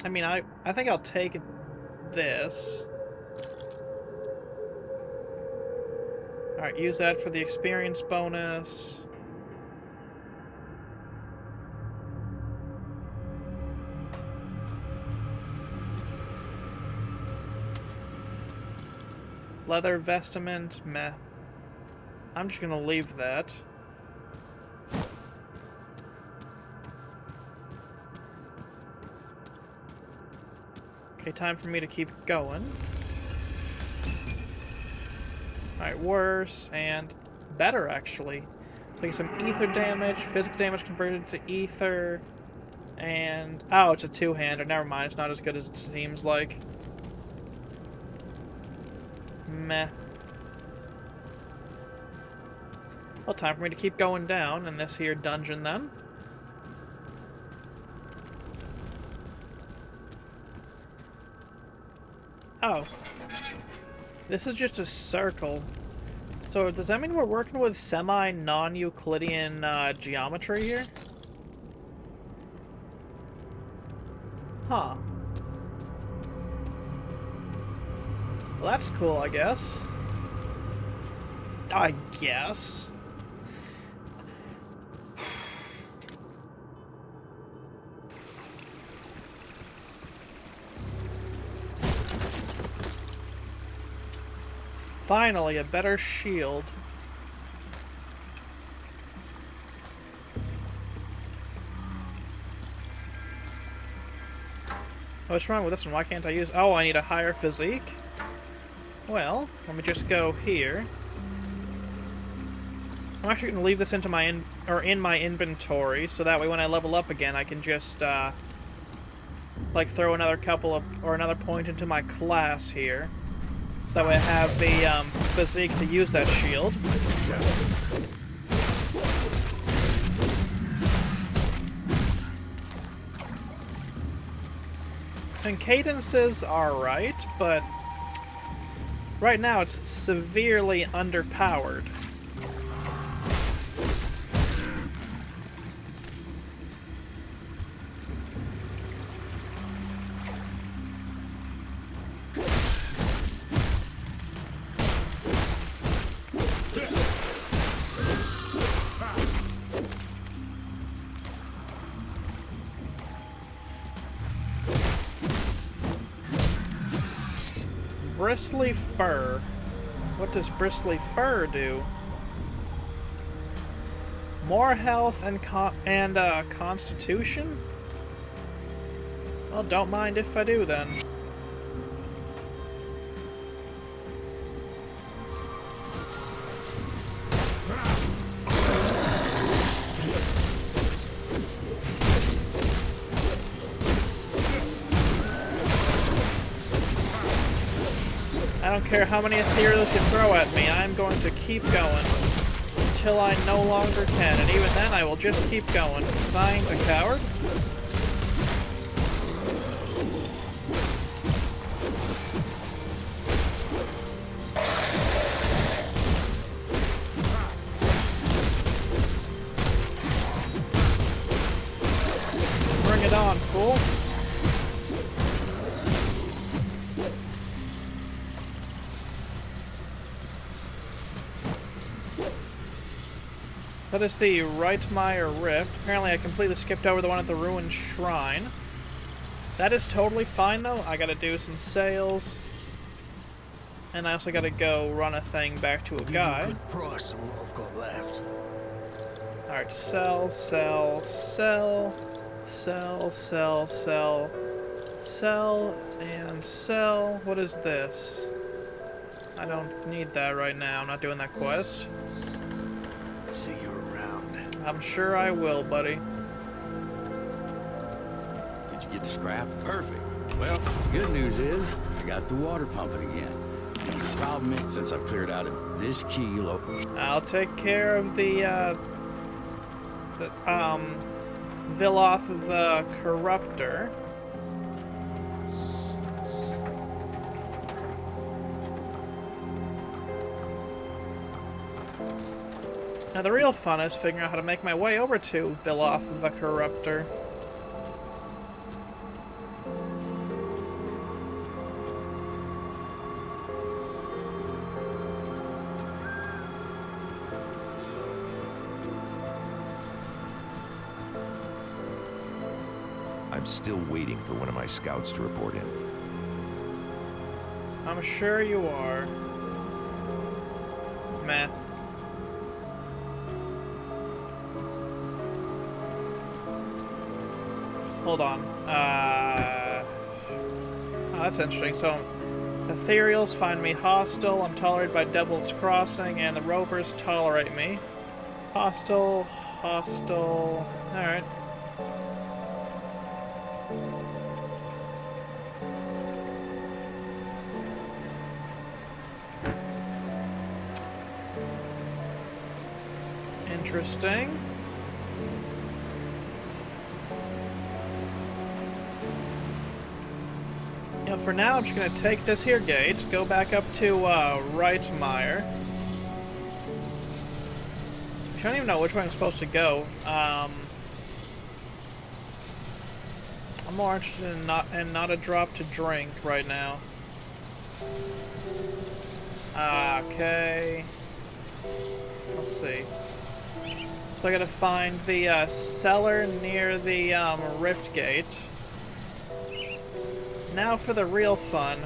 I mean, I think I'll take this. Alright, use that for the experience bonus. Leather vestment, meh. I'm just gonna leave that. Okay, time for me to keep going. Alright, worse and better, actually. Taking some ether damage, physical damage converted to ether, and... oh, it's a two-hander. Never mind, it's not as good as it seems like. Meh. Well, time for me to keep going down in this here dungeon, then. Oh. This is just a circle. So does that mean we're working with semi-non-Euclidean geometry here? Huh. Well, that's cool, I guess. I guess. Finally, a better shield. What's wrong with this one? Why can't I use... Oh, I need a higher physique? Well, let me just go here. I'm actually going to leave this into my in my inventory, so that way when I level up again, I can just like throw another couple of or another point into my class here, so that way I have the physique to use that shield. And cadence is alright, but right now it's severely underpowered. Bristly fur. What does bristly fur do? More health and constitution? Well, don't mind if I do then. I don't care how many ethereals you throw at me, I'm going to keep going until I no longer can, and even then I will just keep going, because I ain't a coward. Bring it on, fool. That is the Reitmeyer Rift. Apparently I completely skipped over the one at the Ruined Shrine. That is totally fine though. I gotta do some sales. And I also gotta go run a thing back to a guy. Give you a good price of what I've got left. Alright, sell, sell, sell, sell, sell, sell, sell, and sell. What is this? I don't need that right now. I'm not doing that quest. See you around. I'm sure I will, buddy. Did you get the scrap? Perfect. Well, good news is I got the water pumping again. And the problem is, since I've cleared out of this kilo, I'll take care of the Villoth the Corruptor. Now the real fun is figuring out how to make my way over to Villoth the Corruptor. I'm still waiting for one of my scouts to report in. I'm sure you are. Meh. Hold on. Oh, that's interesting. So, Ethereals find me hostile. I'm tolerated by Devil's Crossing, and the Rovers tolerate me. Hostile, hostile. Alright. Interesting. You know, for now, I'm just going to take this here gate, go back up to Reitmeyer, I don't even know which way I'm supposed to go. I'm more interested in not a drop to drink right now. Okay. Let's see. So I gotta find the cellar near the rift gate. Now for the real fun.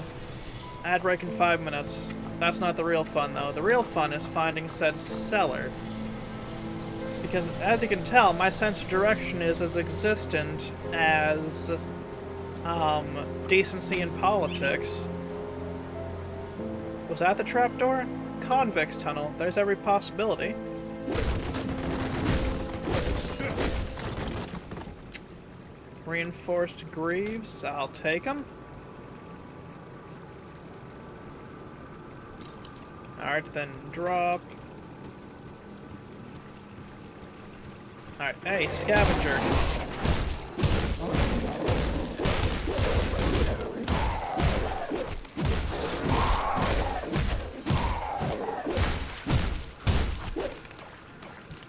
Ad break in 5 minutes. That's not the real fun though. The real fun is finding said cellar. Because as you can tell, my sense of direction is as existent as decency in politics. Was that the trapdoor? Convict's tunnel. There's every possibility. Reinforced greaves. I'll take them. Alright, then drop. Alright, hey, scavenger.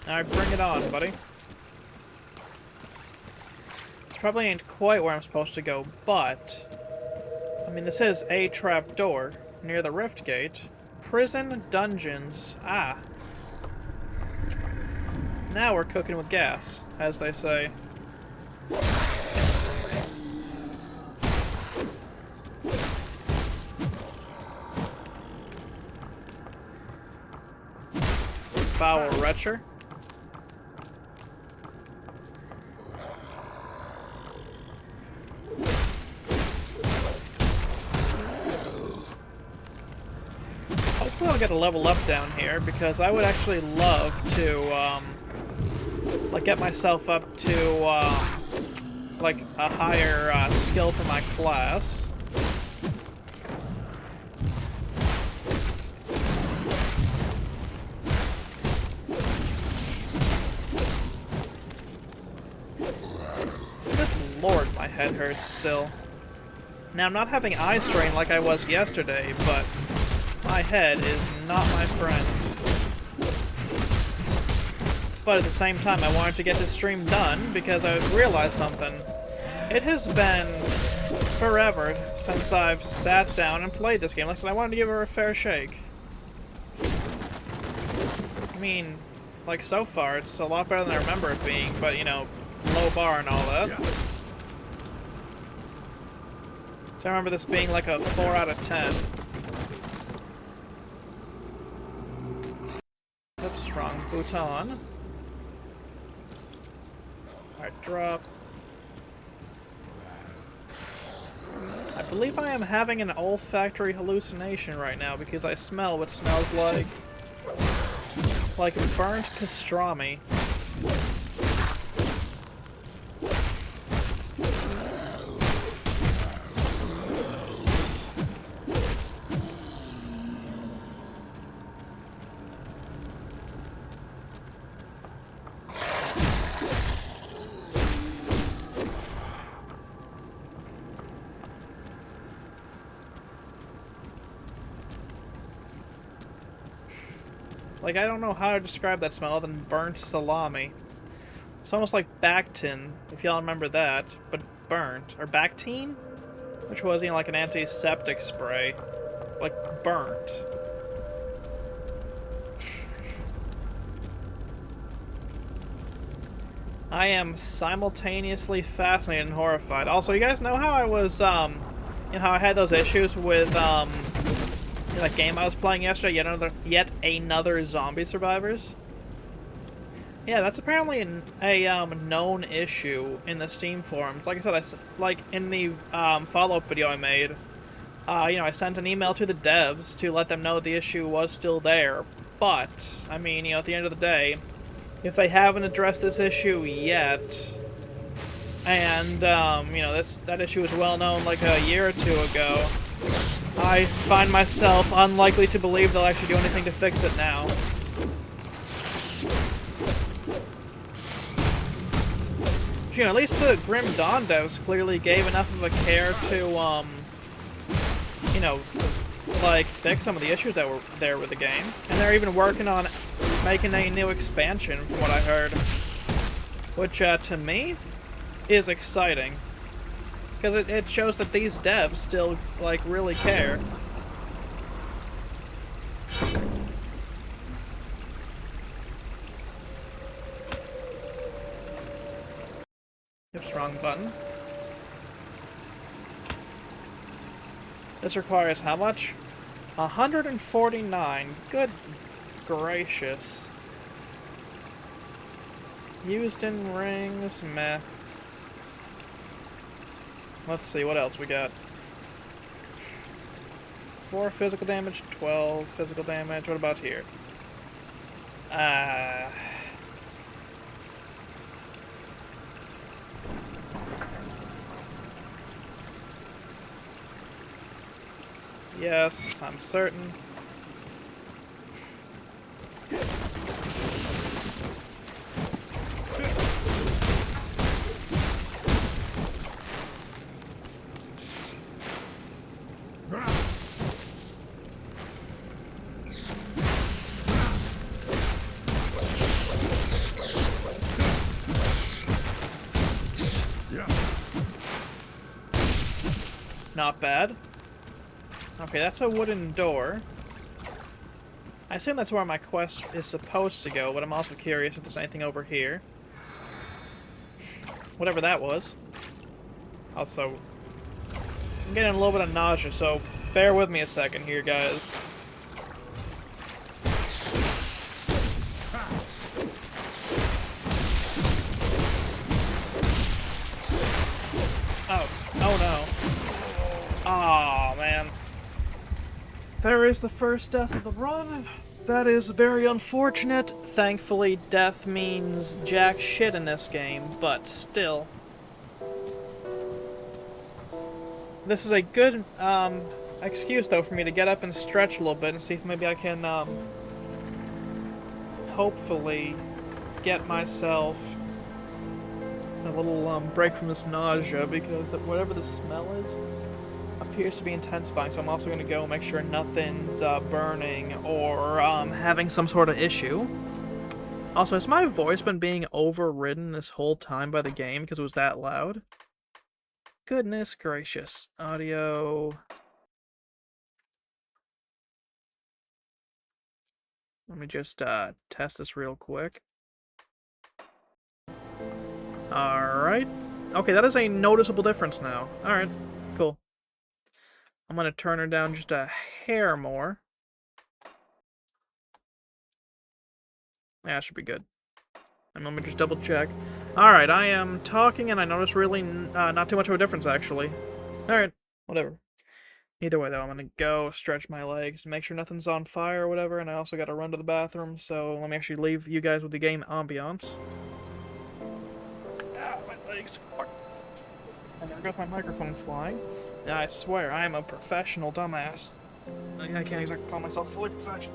Alright, bring it on, buddy. This probably ain't quite where I'm supposed to go, but... I mean, this is a trapdoor near the rift gate. Prison dungeons. Ah. Now we're cooking with gas, as they say. Foul Retcher. Hopefully I'll get a level up down here, because I would actually love to, like, get myself up to, like, a higher, skill for my class. Good lord, my head hurts still. Now, I'm not having eye strain like I was yesterday, but my head is not my friend. But at the same time, I wanted to get this stream done because I realized something. It has been forever since I've sat down and played this game. Like I said, I wanted to give her a fair shake. I mean, like, so far, it's a lot better than I remember it being, but, you know, low bar and all that. Yeah. So I remember this being like a 4 out of 10. Strong Bhutan. Alright, drop. I believe I am having an olfactory hallucination right now because I smell what smells like burnt pastrami. Like, I don't know how to describe that smell other than burnt salami. It's almost like Bactin, if y'all remember that, but burnt. Or Bactine? Which was, you know, like an antiseptic spray. Like, burnt. I am simultaneously fascinated and horrified. Also, you guys know how I was, you know, how I had those issues with, that game I was playing yesterday, yet another Zombie Survivors? Yeah, that's apparently a known issue in the Steam forums. Like I said, like in the follow-up video I made, you know, I sent an email to the devs to let them know the issue was still there. But, I mean, you know, at the end of the day, if they haven't addressed this issue yet, and, you know, that issue was well known like a year or two ago, I find myself unlikely to believe they'll actually do anything to fix it now. But, you know, at least the Grim Dawn devs clearly gave enough of a care to, you know, like, fix some of the issues that were there with the game. And they're even working on making a new expansion, from what I heard. Which, to me, is exciting. Because it shows that these devs still, like, really care. Oops, wrong button. This requires how much? 149. Good gracious. Used in rings, meh. Let's see, what else we got? 4 physical damage, 12 physical damage. What about here? Yes, I'm certain. Not bad. Okay, that's a wooden door. I assume that's where my quest is supposed to go, but I'm also curious if there's anything over here. Whatever that was. Also, I'm getting a little bit of nausea, so bear with me a second here, guys. Oh no. Aw, man. There is the first death of the run. That is very unfortunate. Thankfully, death means jack shit in this game, but still. This is a good excuse, though, for me to get up and stretch a little bit and see if maybe I can hopefully get myself a little break from this nausea, because whatever the smell is appears to be intensifying, so I'm also going to go make sure nothing's burning or having some sort of issue. Also, has my voice been being overridden this whole time by the game because it was that loud? Goodness gracious. Audio. Let me just test this real quick. Alright. Okay, that is a noticeable difference now. Alright, cool. I'm gonna turn her down just a hair more. Yeah, that should be good. And let me just double check. Alright, I am talking and I notice really not too much of a difference, actually. Alright, whatever. Either way, though, I'm gonna go stretch my legs, make sure nothing's on fire or whatever, and I also gotta run to the bathroom, so let me actually leave you guys with the game ambiance. Ah, my legs. Fuck. And there goes my microphone flying. I swear, I am a professional dumbass. I can't exactly call myself fully professional.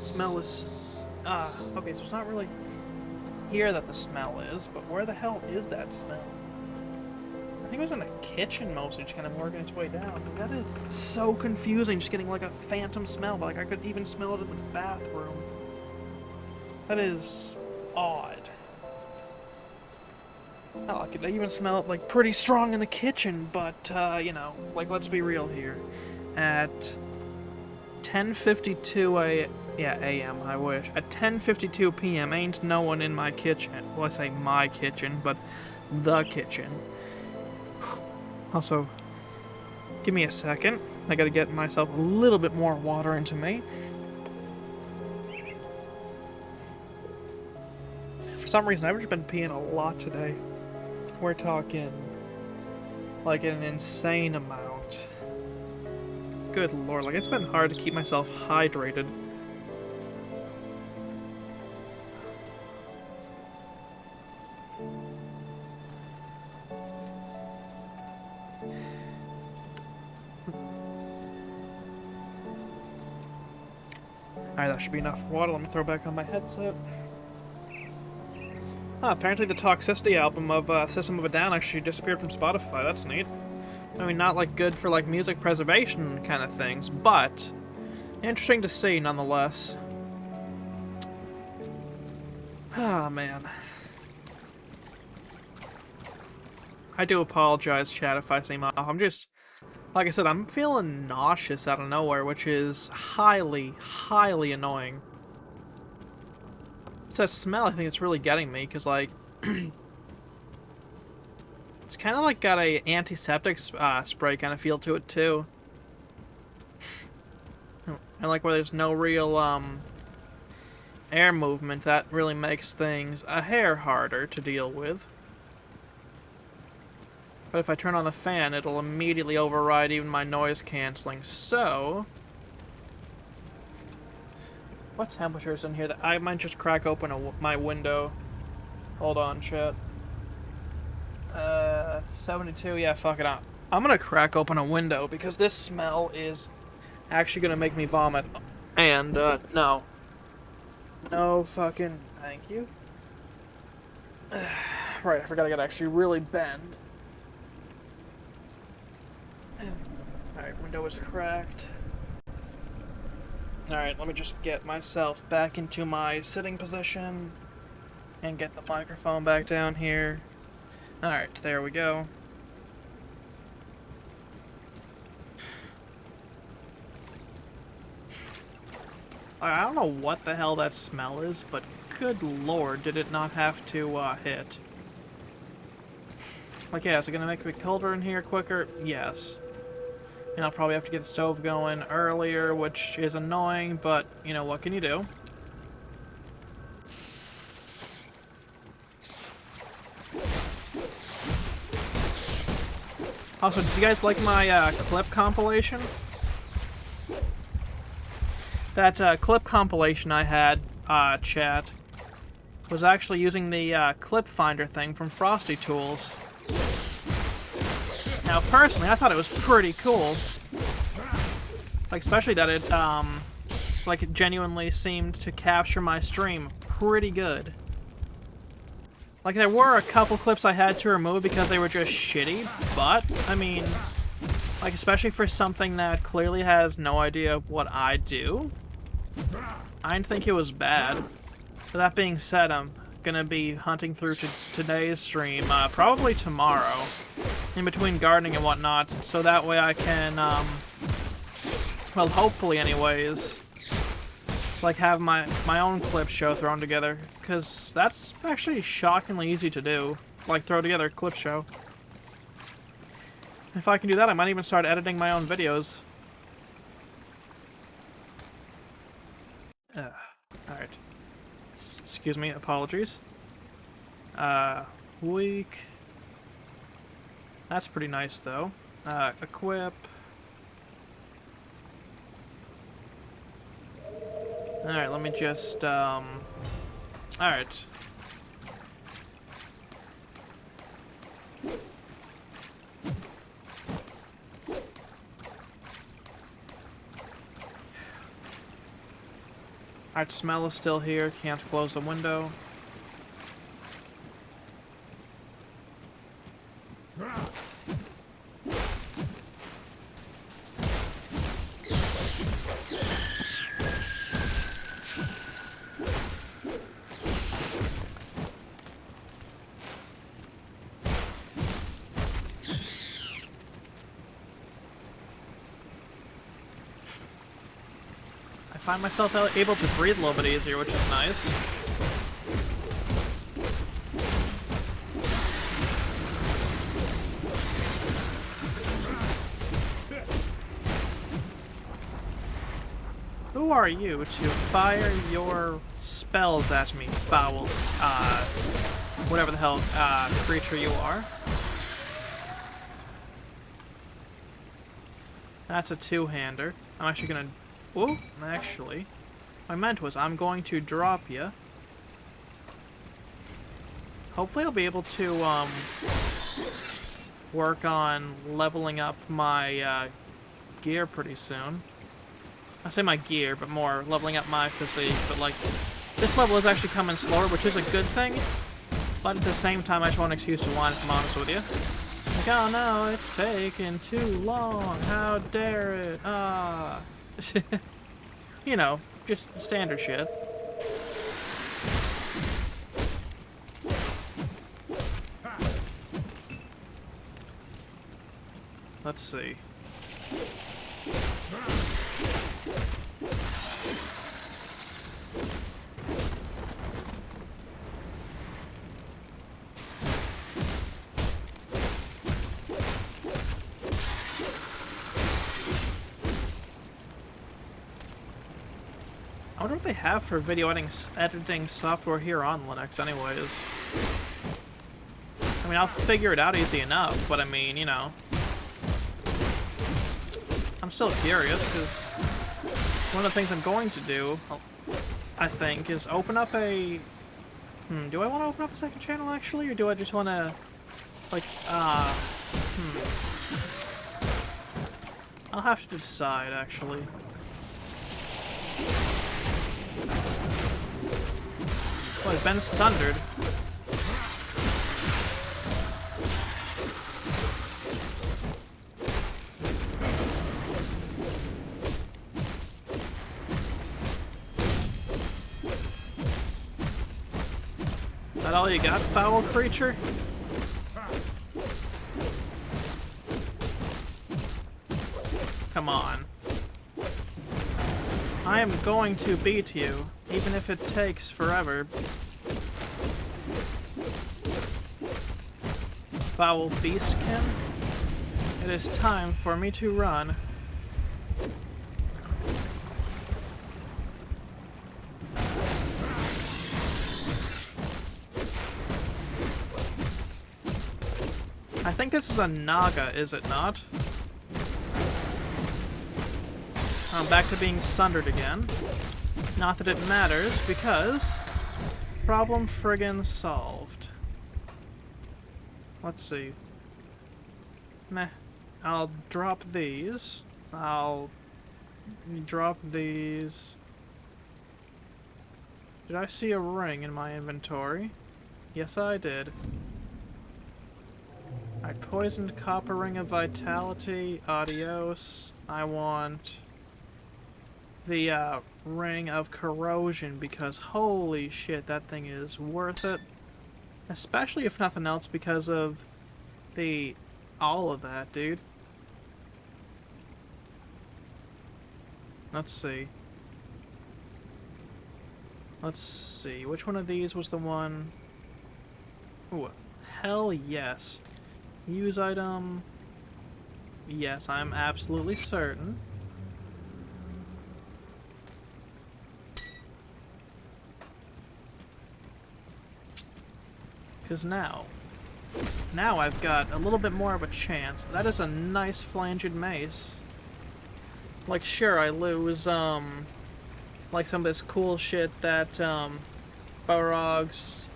smell is... okay, so it's not really here that the smell is, but where the hell is that smell? I think it was in the kitchen mostly, just kind of working its way down. That is so confusing, just getting like a phantom smell, but like I could even smell it in the bathroom. That is odd. Hell, I could even smell it like pretty strong in the kitchen, but you know, like let's be real here. At 10:52 a.m. I wish. At 10:52 p.m. ain't no one in my kitchen. Well, I say my kitchen, but the kitchen. Also, give me a second. I gotta get myself a little bit more water into me. For some reason, I've just been peeing a lot today. We're talking like an insane amount. Good lord, like it's been hard to keep myself hydrated. Alright, that should be enough water. Let me throw back on my headset. Apparently the Toxicity album of System of a Down actually disappeared from Spotify. That's neat. I mean, not like good for like music preservation kind of things, but interesting to see nonetheless. Ah, man. I do apologize, chat, if I seem off. I'm just, like I said, I'm feeling nauseous out of nowhere, which is highly, highly annoying. It's that smell, I think it's really getting me, because, like, it's kind of like got a antiseptic spray kind of feel to it, too. And, like, where there's no real, air movement, that really makes things a hair harder to deal with. But if I turn on the fan, it'll immediately override even my noise canceling, so... What temperature is in here? That I might just crack open my window. Hold on, chat. 72, yeah, fuck it up. I'm gonna crack open a window because this smell is actually gonna make me vomit. And, no. No fucking thank you. Right, I forgot I gotta actually really bend. Alright, window is cracked. Alright, let me just get myself back into my sitting position and get the microphone back down here. Alright, there we go. I don't know what the hell that smell is, but good lord, did it not have to hit. Like, yeah, is it gonna make it colder in here quicker? Yes. And I'll probably have to get the stove going earlier, which is annoying, but, you know, what can you do? Also, did you guys like my clip compilation? That clip compilation I had, chat, was actually using the clip finder thing from Frosty Tools. Now, personally, I thought it was pretty cool. Like, especially that it, like, it genuinely seemed to capture my stream pretty good. Like, there were a couple clips I had to remove because they were just shitty, but, I mean, like, especially for something that clearly has no idea what I do, I didn't think it was bad. So that being said, I'm gonna be hunting through today's stream, probably tomorrow, in between gardening and whatnot, so that way I can, well, hopefully anyways, like have my own clip show thrown together, because that's actually shockingly easy to do, like throw together a clip show. If I can do that, I might even start editing my own videos. Alright. Excuse me, apologies. Weak. That's pretty nice, though. Equip. Alright, let me just, alright. Alright, smell is still here. Can't close the window. I find myself able to breathe a little bit easier, which is nice. Who are you to fire your spells at me, foul, whatever the hell, creature you are? That's a two-hander. I'm actually gonna... Whoa, actually. What I meant was I'm going to drop you. Hopefully I'll be able to, work on leveling up my, gear pretty soon. I say my gear, but more leveling up my physique, but like, this level is actually coming slower, which is a good thing, but at the same time I just want an excuse to whine, if I'm honest with you. Like, oh no, it's taking too long, how dare it, you know, just standard shit. Let's see. I wonder what they have for video editing software here on Linux anyways. I mean, I'll figure it out easy enough, but I mean, you know. I'm still curious, because one of the things I'm going to do, I think, is open up a... do I want to open up a second channel, actually? Or do I just want to, like, I'll have to decide, actually. Well, it's been sundered. Is that all you got, foul creature? Come on. I am going to beat you, even if it takes forever. Foul beastkin, it is time for me to run. I think this is a Naga, is it not? I'm back to being sundered again. Not that it matters, because problem friggin' solved. Let's see. Meh. I'll drop these. I'll drop these. Did I see a ring in my inventory? Yes, I did. I poisoned copper ring of vitality. Adios. I want the ring of corrosion, because holy shit, that thing is worth it. Especially if nothing else because of the all of that, dude. Let's see. Let's see. Which one of these was the one? Ooh, hell yes. Use item. Yes, I'm absolutely certain. Because now I've got a little bit more of a chance. That is a nice flanged mace. Like, sure, I lose, like some of this cool shit that, Balrog's,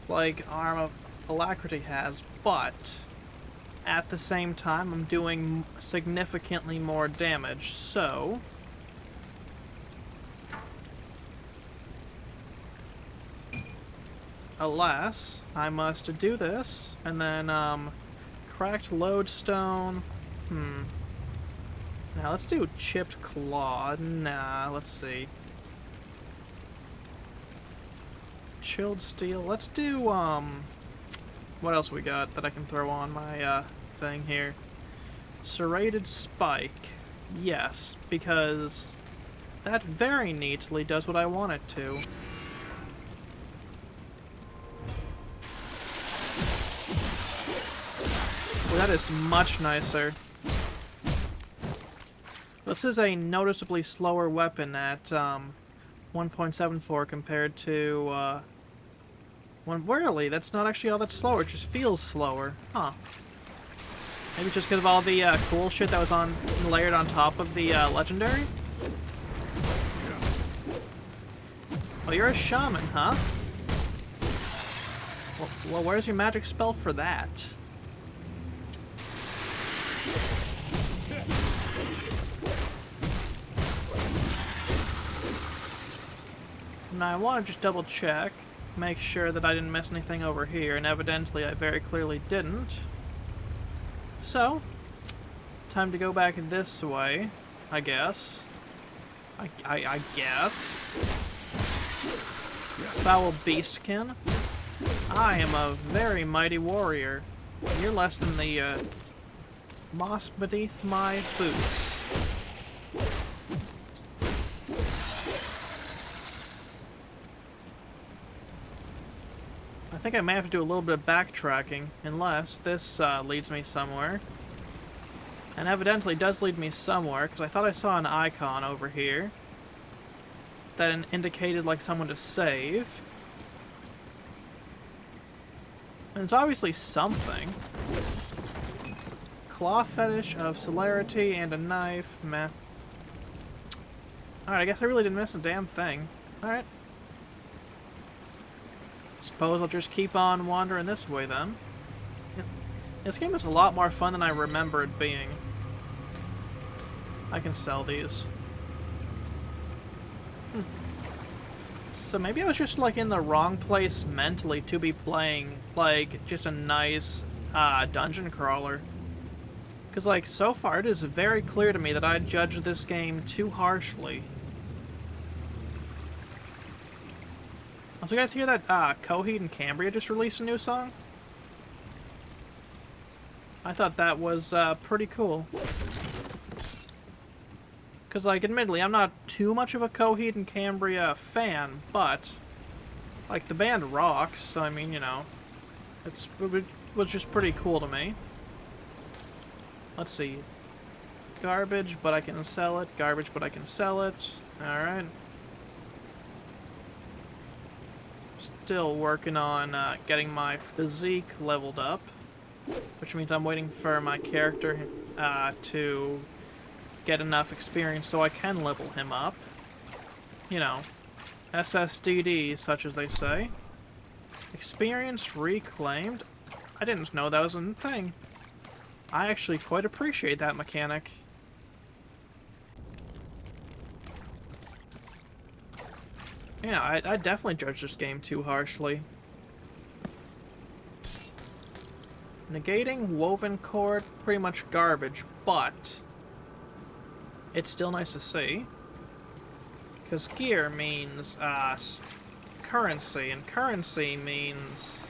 like, Arm of Alacrity has, but at the same time, I'm doing significantly more damage, so alas, I must do this, and then, cracked lodestone. Now, let's do chipped claw. Nah, let's see. Chilled steel. Let's do, what else we got that I can throw on my, thing here? Serrated spike. Yes, because that very neatly does what I want it to. Well, that is much nicer. This is a noticeably slower weapon at 1.74 compared to really, that's not actually all that slower. It just feels slower. Huh. Maybe just because of all the cool shit that was layered on top of the legendary? Oh, you're a shaman, huh? Well, where's your magic spell for that? Now I want to just double check, make sure that I didn't miss anything over here, and evidently I very clearly didn't. So, time to go back this way, I guess. I guess. Foul beastkin. I am a very mighty warrior. You're less than the moss beneath my boots. I think I may have to do a little bit of backtracking, unless this leads me somewhere. And evidently does lead me somewhere, because I thought I saw an icon over here that indicated like someone to save. And it's obviously something. Claw fetish of celerity and a knife. Meh. Alright, I guess I really didn't miss a damn thing. Alright. Suppose I'll just keep on wandering this way then. This game is a lot more fun than I remember it being. I can sell these. So maybe I was just like in the wrong place mentally to be playing like just a nice dungeon crawler. Because like so far it is very clear to me that I judged this game too harshly. Also, you guys hear that Coheed and Cambria just released a new song? I thought that was pretty cool. Because, like, admittedly, I'm not too much of a Coheed and Cambria fan, but, like, the band rocks, so, I mean, you know, it was just pretty cool to me. Let's see. Garbage, but I can sell it. Garbage, but I can sell it. Alright. Still working on getting my physique leveled up, which means I'm waiting for my character to get enough experience so I can level him up. You know, SSDD, such as they say. Experience reclaimed. I didn't know that was a thing. I actually quite appreciate that mechanic. Yeah, I definitely judge this game too harshly. Negating woven cord, pretty much garbage, but it's still nice to see. Because gear means currency, and currency means...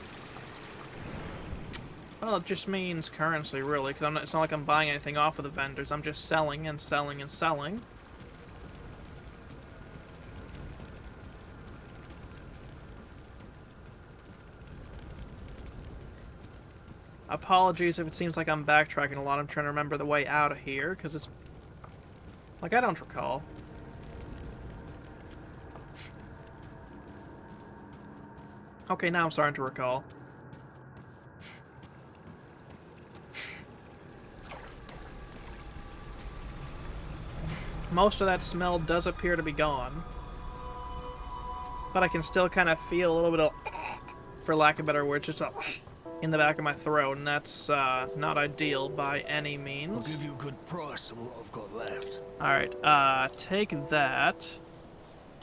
well, it just means currency, really, because it's not like I'm buying anything off of the vendors. I'm just selling and selling and selling. Apologies if it seems like I'm backtracking a lot. I'm trying to remember the way out of here, because it's... like, I don't recall. Okay, now I'm starting to recall. Most of that smell does appear to be gone. But I can still kind of feel a little bit of... for lack of better words, just a... in the back of my throat, and that's not ideal by any means. I'll give you a good price on what I've got left. Alright, take that.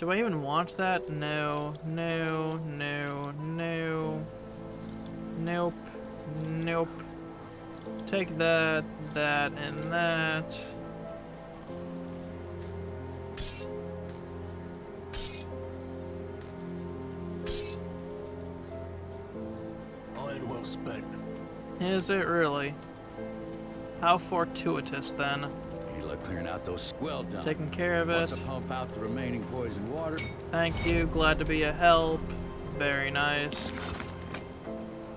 Do I even want that? No, no, no, no. Nope, nope. Take that, that, and that. Iron well spent. Is it really? How fortuitous then. Any luck clearing out those? Well done. Taking care of Once it. I pump out the remaining poison water, Thank you, glad to be a help. Very nice.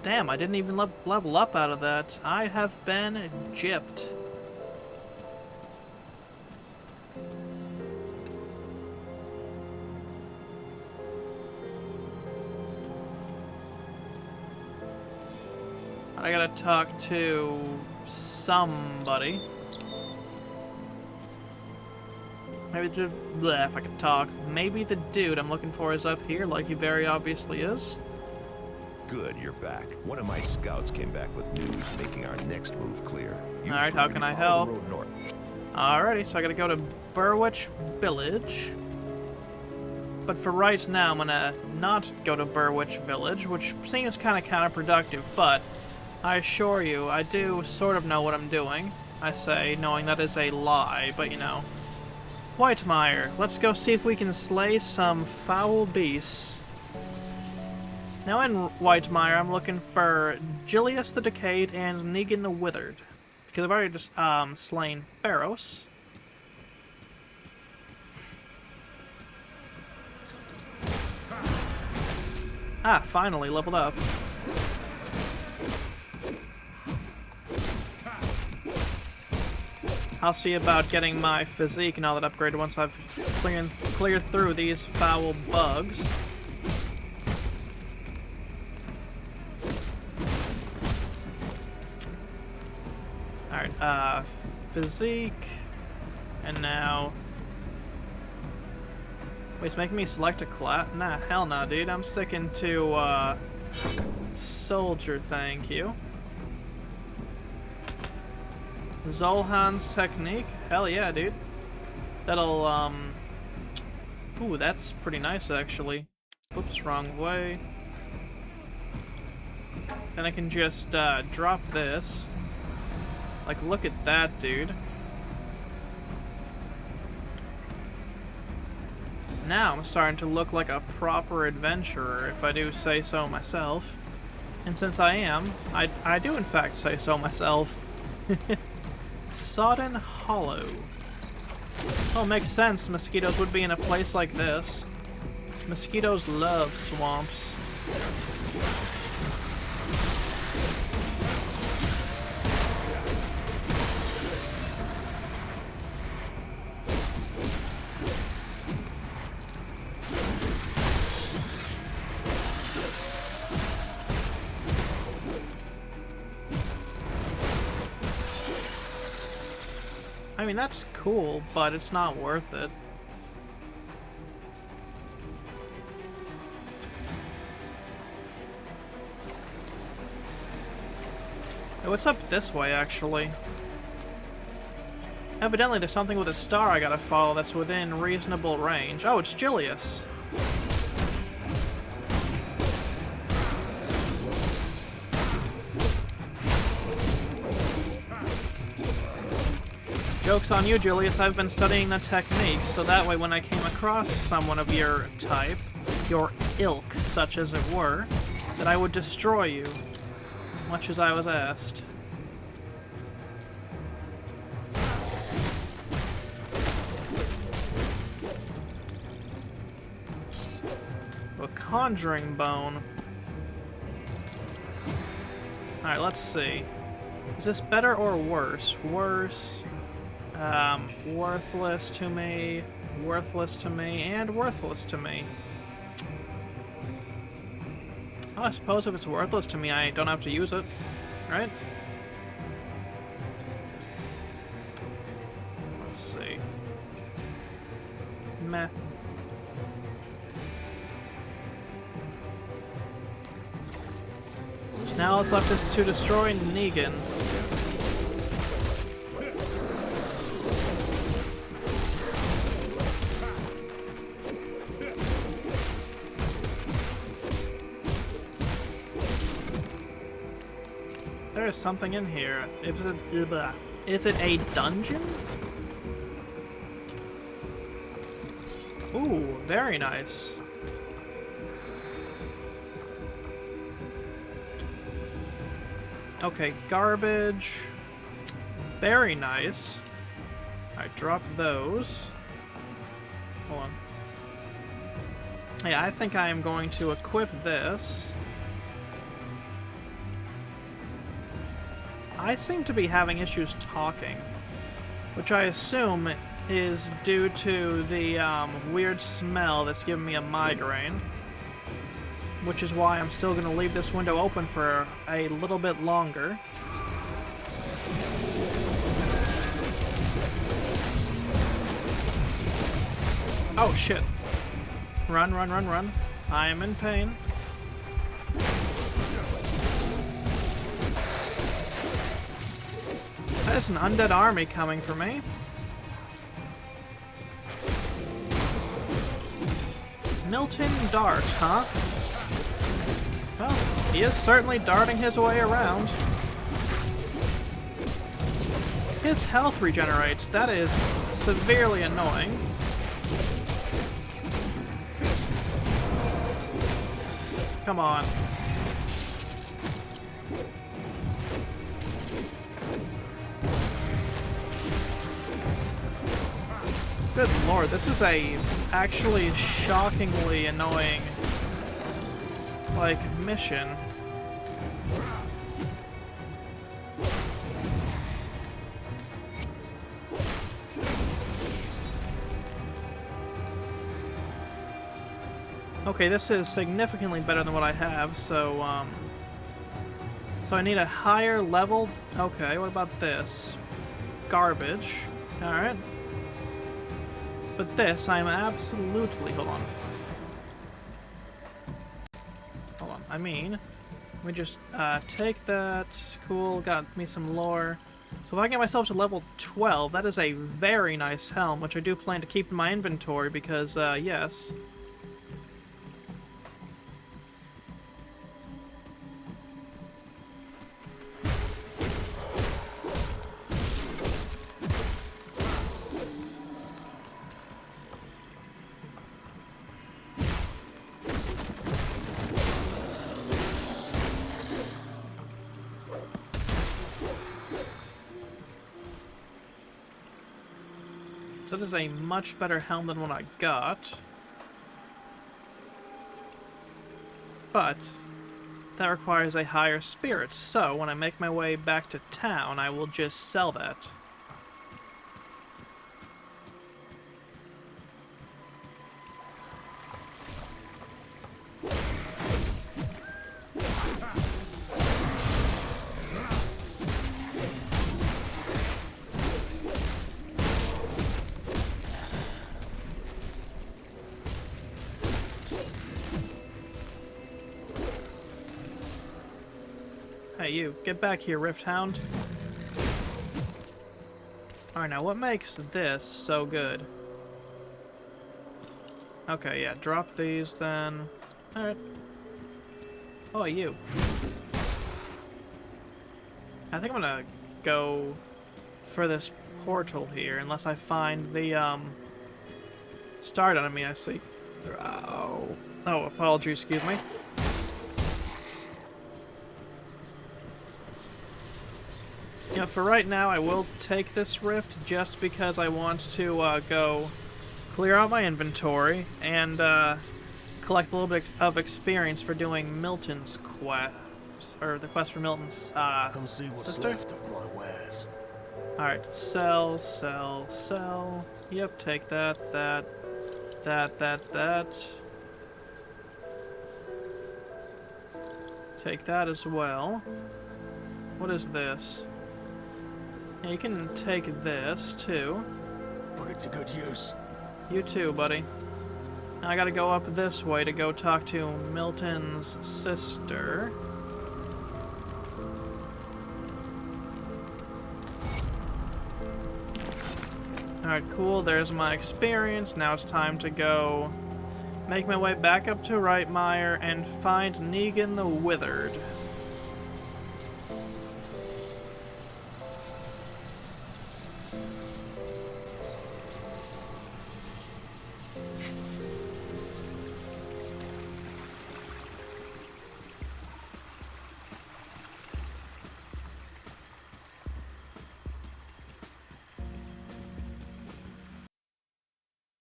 Damn, I didn't even level up out of that. I have been gypped. I gotta talk to somebody. Maybe if I could talk. Maybe the dude I'm looking for is up here, like he very obviously is. Good, you're back. One of my scouts came back with news, making our next move clear. You've Alright, how proven can to I follow the help? road north. Alrighty, so I gotta go to Burwitch Village. But for right now, I'm gonna not go to Burwitch Village, which seems kind of counterproductive, but I assure you, I do sort of know what I'm doing. I say, knowing that is a lie, but you know. Whitemire, let's go see if we can slay some foul beasts. Now in Whitemire, I'm looking for Julius the Decayed and Negan the Withered. Because I've already just slain Pharos. Ah, finally leveled up. I'll see about getting my physique and all that upgraded once I've cleared through these foul bugs. Alright, physique. And now... Wait, it's making me select a class? Nah, hell nah, dude. I'm sticking to, soldier, thank you. Zolhan's technique? Hell yeah, dude. That'll, Ooh, that's pretty nice, actually. Oops, wrong way. Then I can just, drop this. Like, look at that, dude. Now I'm starting to look like a proper adventurer, if I do say so myself. And since I am, I do in fact say so myself. Sodden Hollow. Oh, makes sense. Mosquitoes would be in a place like this. Mosquitoes love swamps. I mean, that's cool, but it's not worth it. Hey, what's up this way, actually? Evidently, there's something with a star I gotta follow that's within reasonable range. Oh, it's Julius. Joke's on you, Julius. I've been studying the techniques, so that way when I came across someone of your type, your ilk, such as it were, that I would destroy you, much as I was asked. A conjuring bone. Alright, let's see. Is this better or worse? Worse. Worthless to me, and worthless to me. Well, I suppose if it's worthless to me, I don't have to use it, right? Let's see. Meh. So now it's left us to destroy Negan. there is something in here. Is it a dungeon? Ooh, very nice. Okay, garbage. Very nice. Alright, drop those. Hold on. Yeah, I think I am going to equip this. I seem to be having issues talking, which I assume is due to the weird smell that's giving me a migraine, which is why I'm still going to leave this window open for a little bit longer. Oh shit. Run, run, run, run. I am in pain. There's an undead army coming for me. Milton Dart, huh? Well, he is certainly darting his way around. His health regenerates. That is severely annoying. Come on. Good lord, this is a actually shockingly annoying, like, mission. Okay, this is significantly better than what I have, so, so I need a higher level. Okay, what about this? Garbage. Alright. But this, I'm absolutely... Hold on. Hold on. I mean, let me just take that. Cool, got me some lore. So if I get myself to level 12, that is a very nice helm, which I do plan to keep in my inventory because, yes. So that is a much better helm than what I got. But that requires a higher spirit, so when I make my way back to town, I will just sell that. Hey you, get back here, Rifthound. Alright, now what makes this so good? Okay, yeah, drop these then. Alright. Oh, you. I think I'm gonna go for this portal here, unless I find the, start enemy I see. Oh, apologies, excuse me. You know, for right now, I will take this rift just because I want to go clear out my inventory and collect a little bit of experience for doing Milton's quest, or the quest for Milton's Come see what's sister. left of my wares. All right, sell, sell, sell. Yep, take that, that. Take that as well. What is this? Yeah, you can take this, too. Put it to good use. You too, buddy. Now I gotta go up this way to go talk to Milton's sister. Alright, cool. There's my experience. Now it's time to go make my way back up to Rightmire and find Negan the Withered.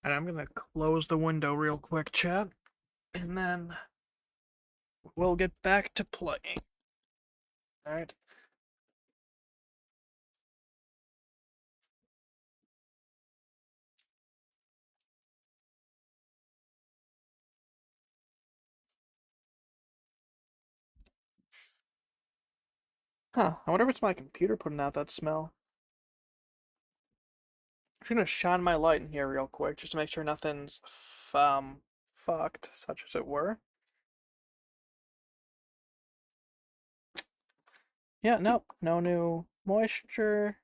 And I'm gonna close the window real quick, chat. And then we'll get back to playing. Alright. Huh, I wonder if it's my computer putting out that smell. I'm just gonna shine my light in here real quick, just to make sure nothing's, fucked, such as it were. Yeah, nope, no new moisture.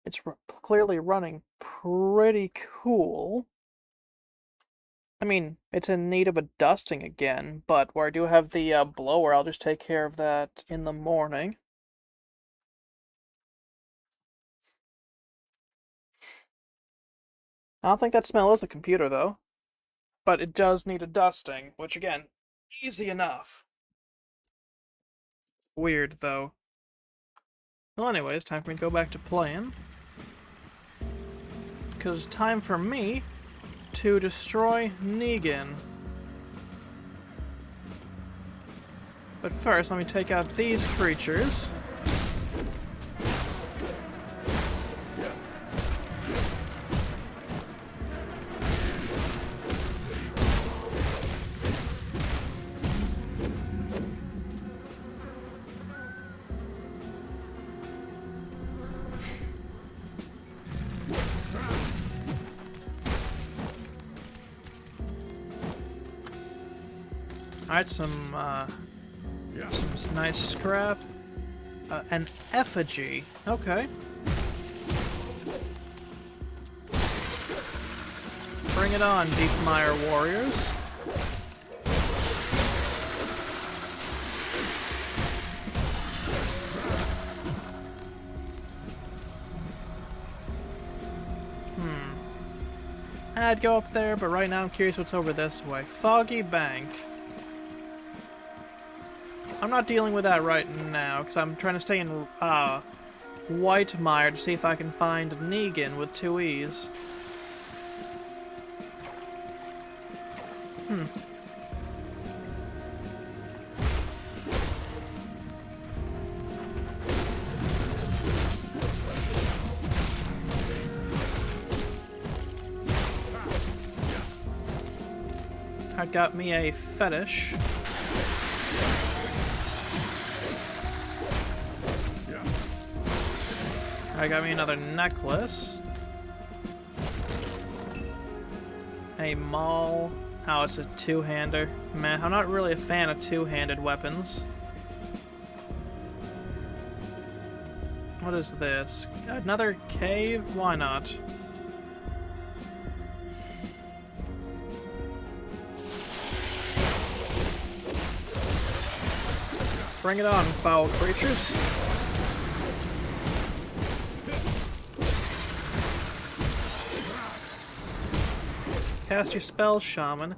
It's clearly running pretty cool. I mean, it's in need of a dusting again, but where I do have the blower, I'll just take care of that in the morning. I don't think that smell is the computer, though. But it does need a dusting, which, again, easy enough. Weird, though. Well, anyways, time for me to go back to playing. Because it's time for me to destroy Negan. But first, let me take out these creatures. Alright, some nice scrap. An effigy. Okay. Bring it on, Deepmire warriors. I'd go up there, but right now I'm curious what's over this way. Foggy Bank. I'm not dealing with that right now, because I'm trying to stay in Whitemire to see if I can find Negan with 2 E's. I got me a fetish. I got me another necklace. A maul. Oh, it's a two-hander. Man, I'm not really a fan of two-handed weapons. What is this? Another cave? Why not? Bring it on, foul creatures. Cast your spell, Shaman.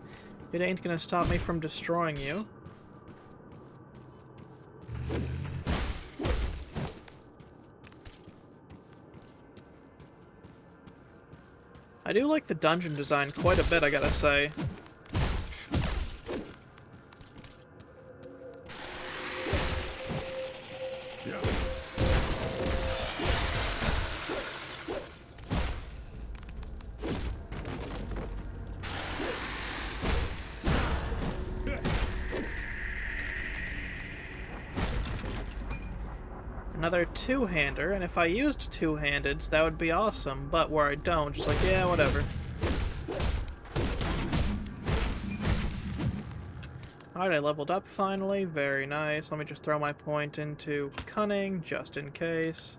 It ain't gonna stop me from destroying you. I do like the dungeon design quite a bit, I gotta say. Another two-hander, and if I used two-handeds, that would be awesome, but where I don't, just like, yeah, whatever. Alright, I leveled up finally, very nice. Let me just throw my point into Cunning, just in case.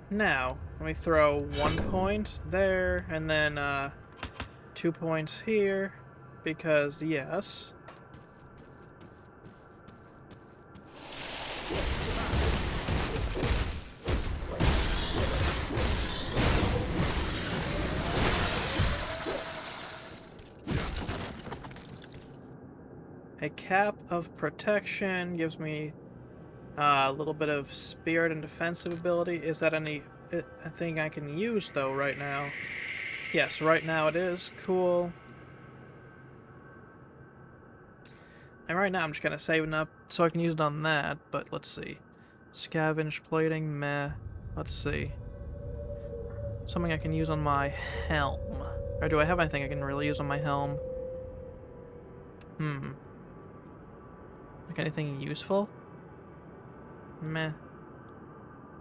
Now, let me throw 1 point there, and then 2 points here, because yes. A cap of protection gives me a little bit of spirit and defensive ability. Is that a thing I can use, though, right now? Yes, right now it is. Cool. And right now I'm just kind of saving up so I can use it on that, but let's see. Scavenge plating, meh. Let's see. Something I can use on my helm. Or do I have anything I can really use on my helm? Like anything useful? Meh.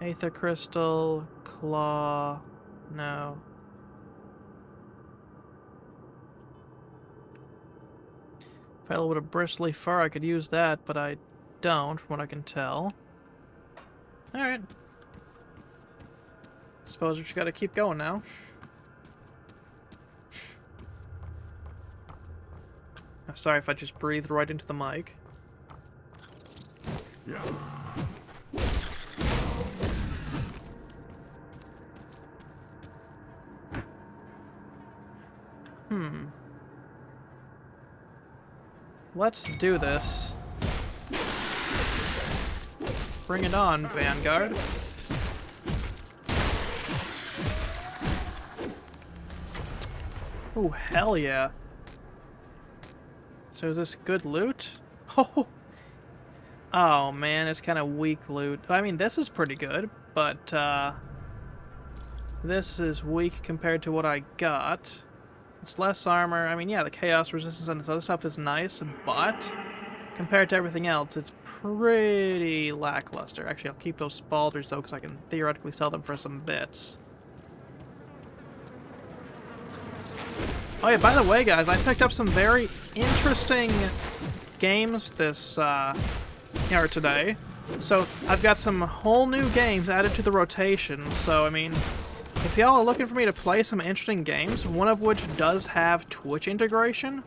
Aether crystal, claw, no. If I had a little bit of bristly fur, I could use that, but I don't, from what I can tell. Alright. Suppose we just gotta keep going now. I'm sorry if I just breathed right into the mic. Yeah. Let's do this. Bring it on, Vanguard. Oh, hell yeah. So is this good loot? Oh man, it's kind of weak loot. I mean, this is pretty good, but this is weak compared to what I got. It's less armor. I mean, yeah, the chaos resistance and this other stuff is nice, but compared to everything else, it's pretty lackluster. Actually, I'll keep those spalders though, because I can theoretically sell them for some bits. Oh yeah, by the way, guys, I picked up some very interesting games this or today. So I've got some whole new games added to the rotation. So I mean, if y'all are looking for me to play some interesting games, one of which does have Twitch integration,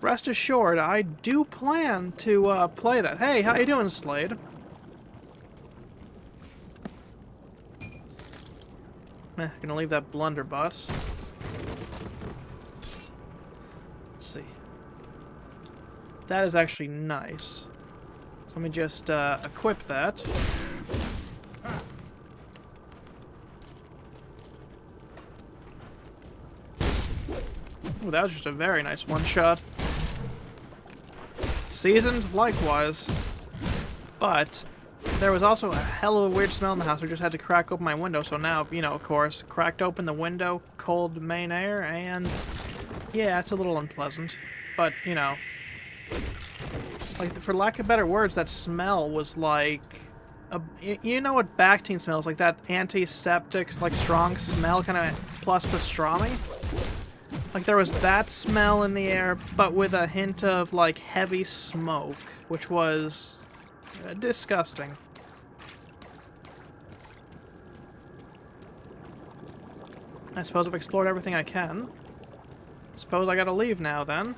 rest assured I do plan to play that. Hey, how you doing, Slade? Gonna leave that blunderbuss. Let's see. That is actually nice. So let me just equip that. Ooh, that was just a very nice one-shot. Seasoned, likewise. But there was also a hell of a weird smell in the house. I just had to crack open my window, so now, you know, of course, cracked open the window, cold main air, and yeah, it's a little unpleasant. But, you know, like, for lack of better words, that smell was like you know what Bactine smells like? That antiseptic, like, strong smell, kind of plus pastrami? Like, there was that smell in the air, but with a hint of, like, heavy smoke, which was disgusting. I suppose I've explored everything I can. Suppose I gotta leave now, then.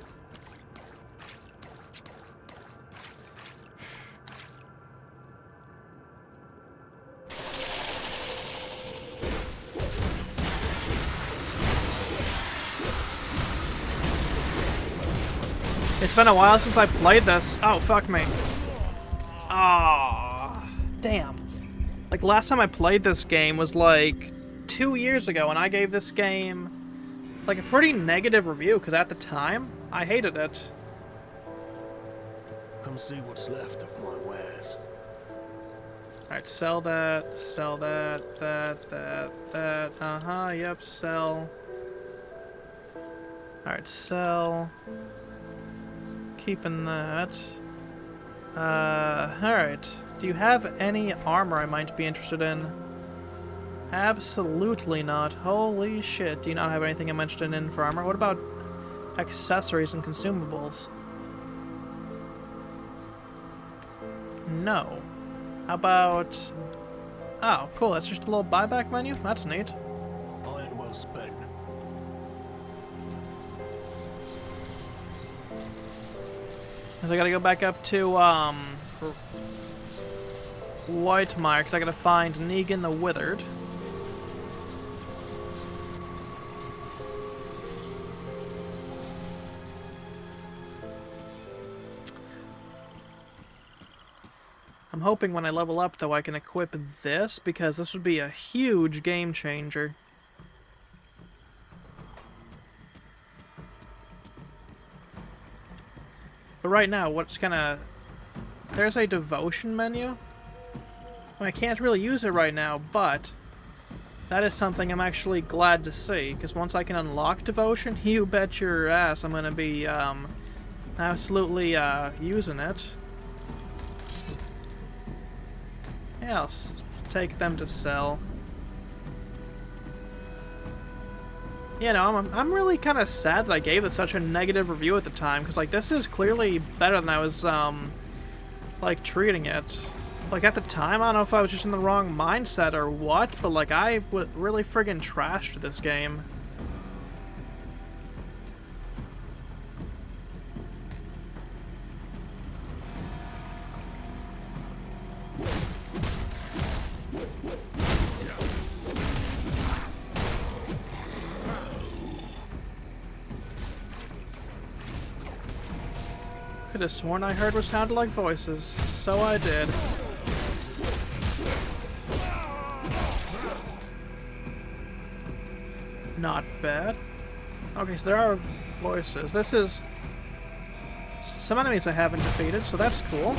It's been a while since I played this. Oh, fuck me. Ah, damn. Like, last time I played this game was, like, 2 years ago, and I gave this game, like, a pretty negative review, because at the time, I hated it. Come see what's left of my wares. Alright, sell that, that. Uh-huh, yep, sell. Alright, sell. Keeping that. Alright. Do you have any armor I might be interested in? Absolutely not. Holy shit. Do you not have anything I'm interested in for armor? What about accessories and consumables? No. How about... Oh, cool. That's just a little buyback menu? That's neat. Iron well spent. I gotta go back up to, Whitemire, because I gotta find Negan the Withered. I'm hoping when I level up, though, I can equip this, because this would be a huge game changer. But right now, what's gonna... There's a devotion menu. I can't really use it right now, but that is something I'm actually glad to see, because once I can unlock devotion, you bet your ass I'm gonna be absolutely using it. Yeah, I'll take them to sell. You know, I'm really kind of sad that I gave it such a negative review at the time, because, like, this is clearly better than I was, like, treating it. Like, at the time, I don't know if I was just in the wrong mindset or what, but, like, I really friggin' trashed this game. Could have sworn I heard what sounded like voices, so I did. Not bad. Okay, so there are voices. This is some enemies I haven't defeated, so that's cool.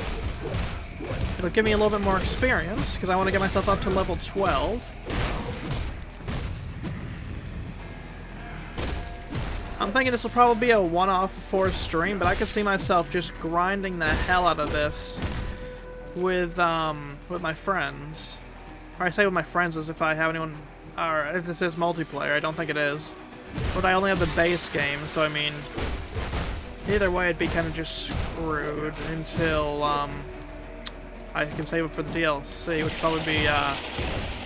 It'll give me a little bit more experience, because I want to get myself up to level 12. I'm thinking this will probably be a one-off for stream, but I could see myself just grinding the hell out of this with my friends. Or I say with my friends as if I have anyone, or if this is multiplayer. I don't think it is. But I only have the base game, so I mean, either way it'd be kind of just screwed until I can save it for the DLC, which will probably be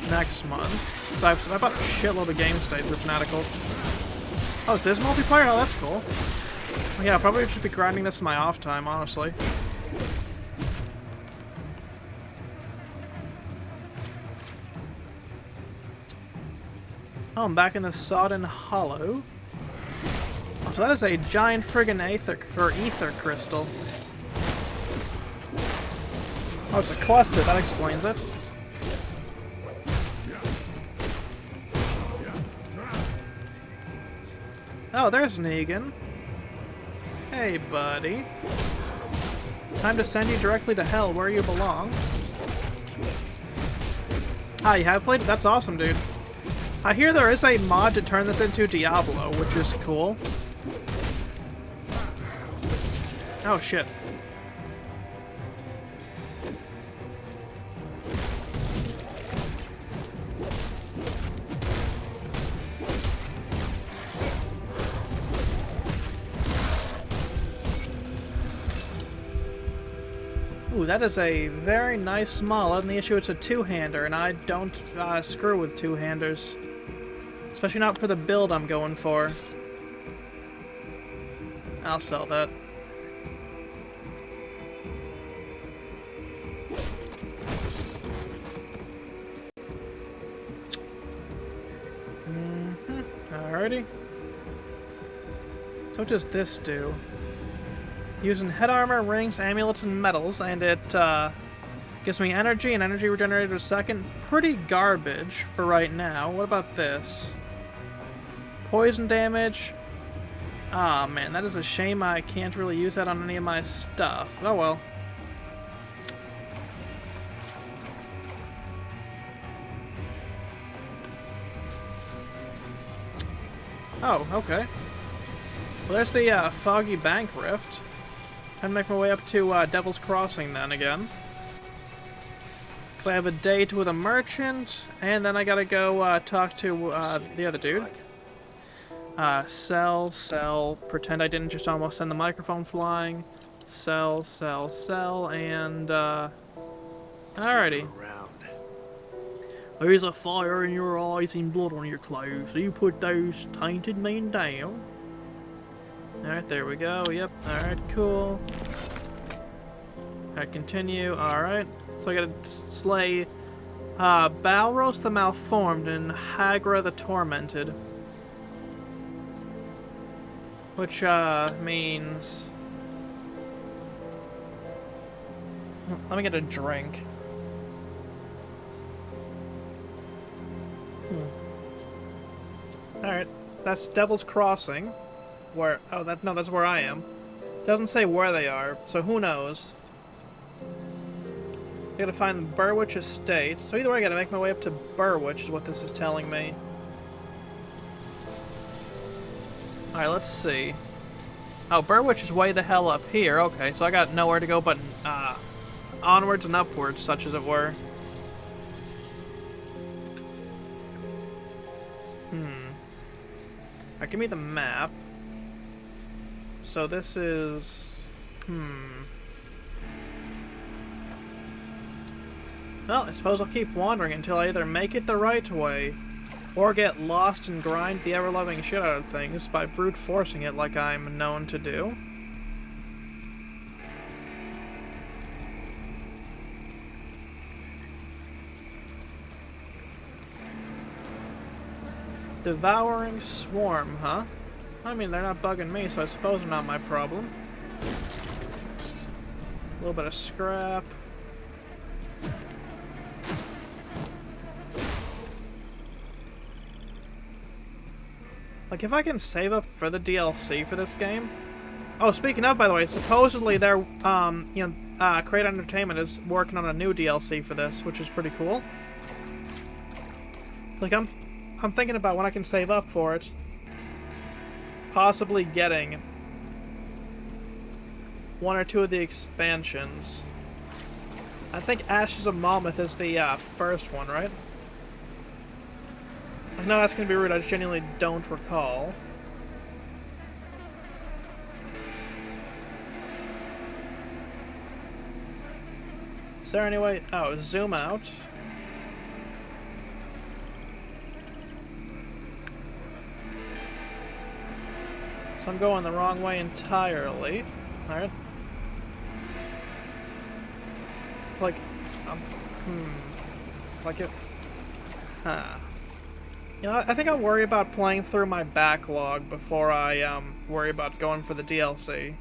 next month. So I bought a shitload of games today through Fanatical. Oh, is this multiplayer? Oh, that's cool. Yeah, I'll probably just be grinding this in my off time, honestly. Oh, I'm back in the Sodden Hollow. Oh, so that is a giant friggin' ether crystal. Oh, it's a cluster. That explains it. Oh, there's Negan. Hey, buddy. Time to send you directly to hell, where you belong. Ah, you have played it? That's awesome, dude. I hear there is a mod to turn this into Diablo, which is cool. Oh, shit. Ooh, that is a very nice model, and the issue it's a two-hander, and I don't screw with two-handers. Especially not for the build I'm going for. I'll sell that. Alrighty. So what does this do? Using head armor, rings, amulets, and medals, and it gives me energy and energy regenerated a second. Pretty garbage for right now. What about this? Poison damage. Ah, man, that is a shame I can't really use that on any of my stuff. Oh well. Oh, okay. Well, there's the Foggy Bank Rift. Time to make my way up to Devil's Crossing then again. Because I have a date with a merchant, and then I gotta go talk to the other dude. Sell, pretend I didn't just almost send the microphone flying. Sell, and alrighty. There's a fire in your eyes and blood on your clothes, so you put those tainted men down. Alright, there we go, yep, alright, cool. Alright, continue, alright. So I gotta slay Balros the Malformed and Hagra the Tormented. Which, means... Let me get a drink. Alright, that's Devil's Crossing. Where, oh, that's where I am. Doesn't say where they are, so who knows. I gotta find the Burwich Estate. So either way, I gotta make my way up to Burwich, is what this is telling me. Alright, let's see. Oh, Burwich is way the hell up here. Okay, so I got nowhere to go but onwards and upwards, such as it were. Alright, give me the map. So this is... Well, I suppose I'll keep wandering until I either make it the right way, or get lost and grind the ever-loving shit out of things by brute forcing it like I'm known to do. Devouring Swarm, huh? I mean, they're not bugging me, so I suppose they're not my problem. A little bit of scrap. Like, if I can save up for the DLC for this game... Oh, speaking of, by the way, supposedly they're, Crate Entertainment is working on a new DLC for this, which is pretty cool. Like, I'm thinking about when I can save up for it. Possibly getting one or two of the expansions. I think Ashes of Malmouth is the first one, right? I know that's gonna be rude, I just genuinely don't recall. Is there any way... Oh, zoom out. So I'm going the wrong way entirely. Alright. Like... Like it... Huh. You know, I think I'll worry about playing through my backlog before I, worry about going for the DLC.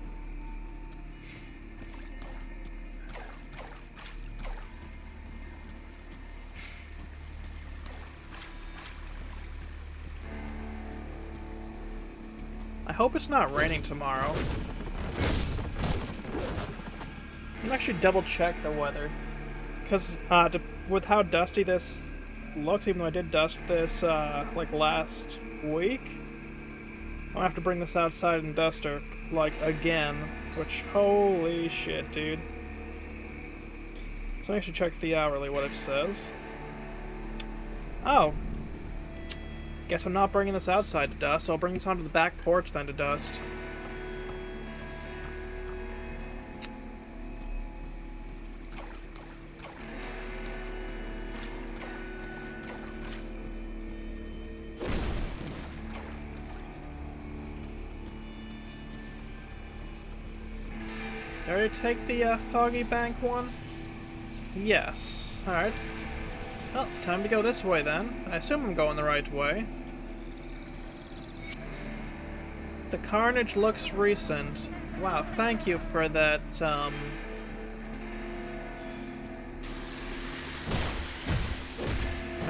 I hope it's not raining tomorrow. I'm actually double-check the weather. Because, with how dusty this looks, even though I did dust this, like, last week, I'm gonna have to bring this outside and dust her, like, again. Which, holy shit, dude. So I should check the hourly, what it says. Oh. Guess I'm not bringing this outside to dust, so I'll bring this onto the back porch then to dust. Did I already take the Foggy Bank one? Yes. Alright. Well, time to go this way then. I assume I'm going the right way. The carnage looks recent. Wow, thank you for that, Now,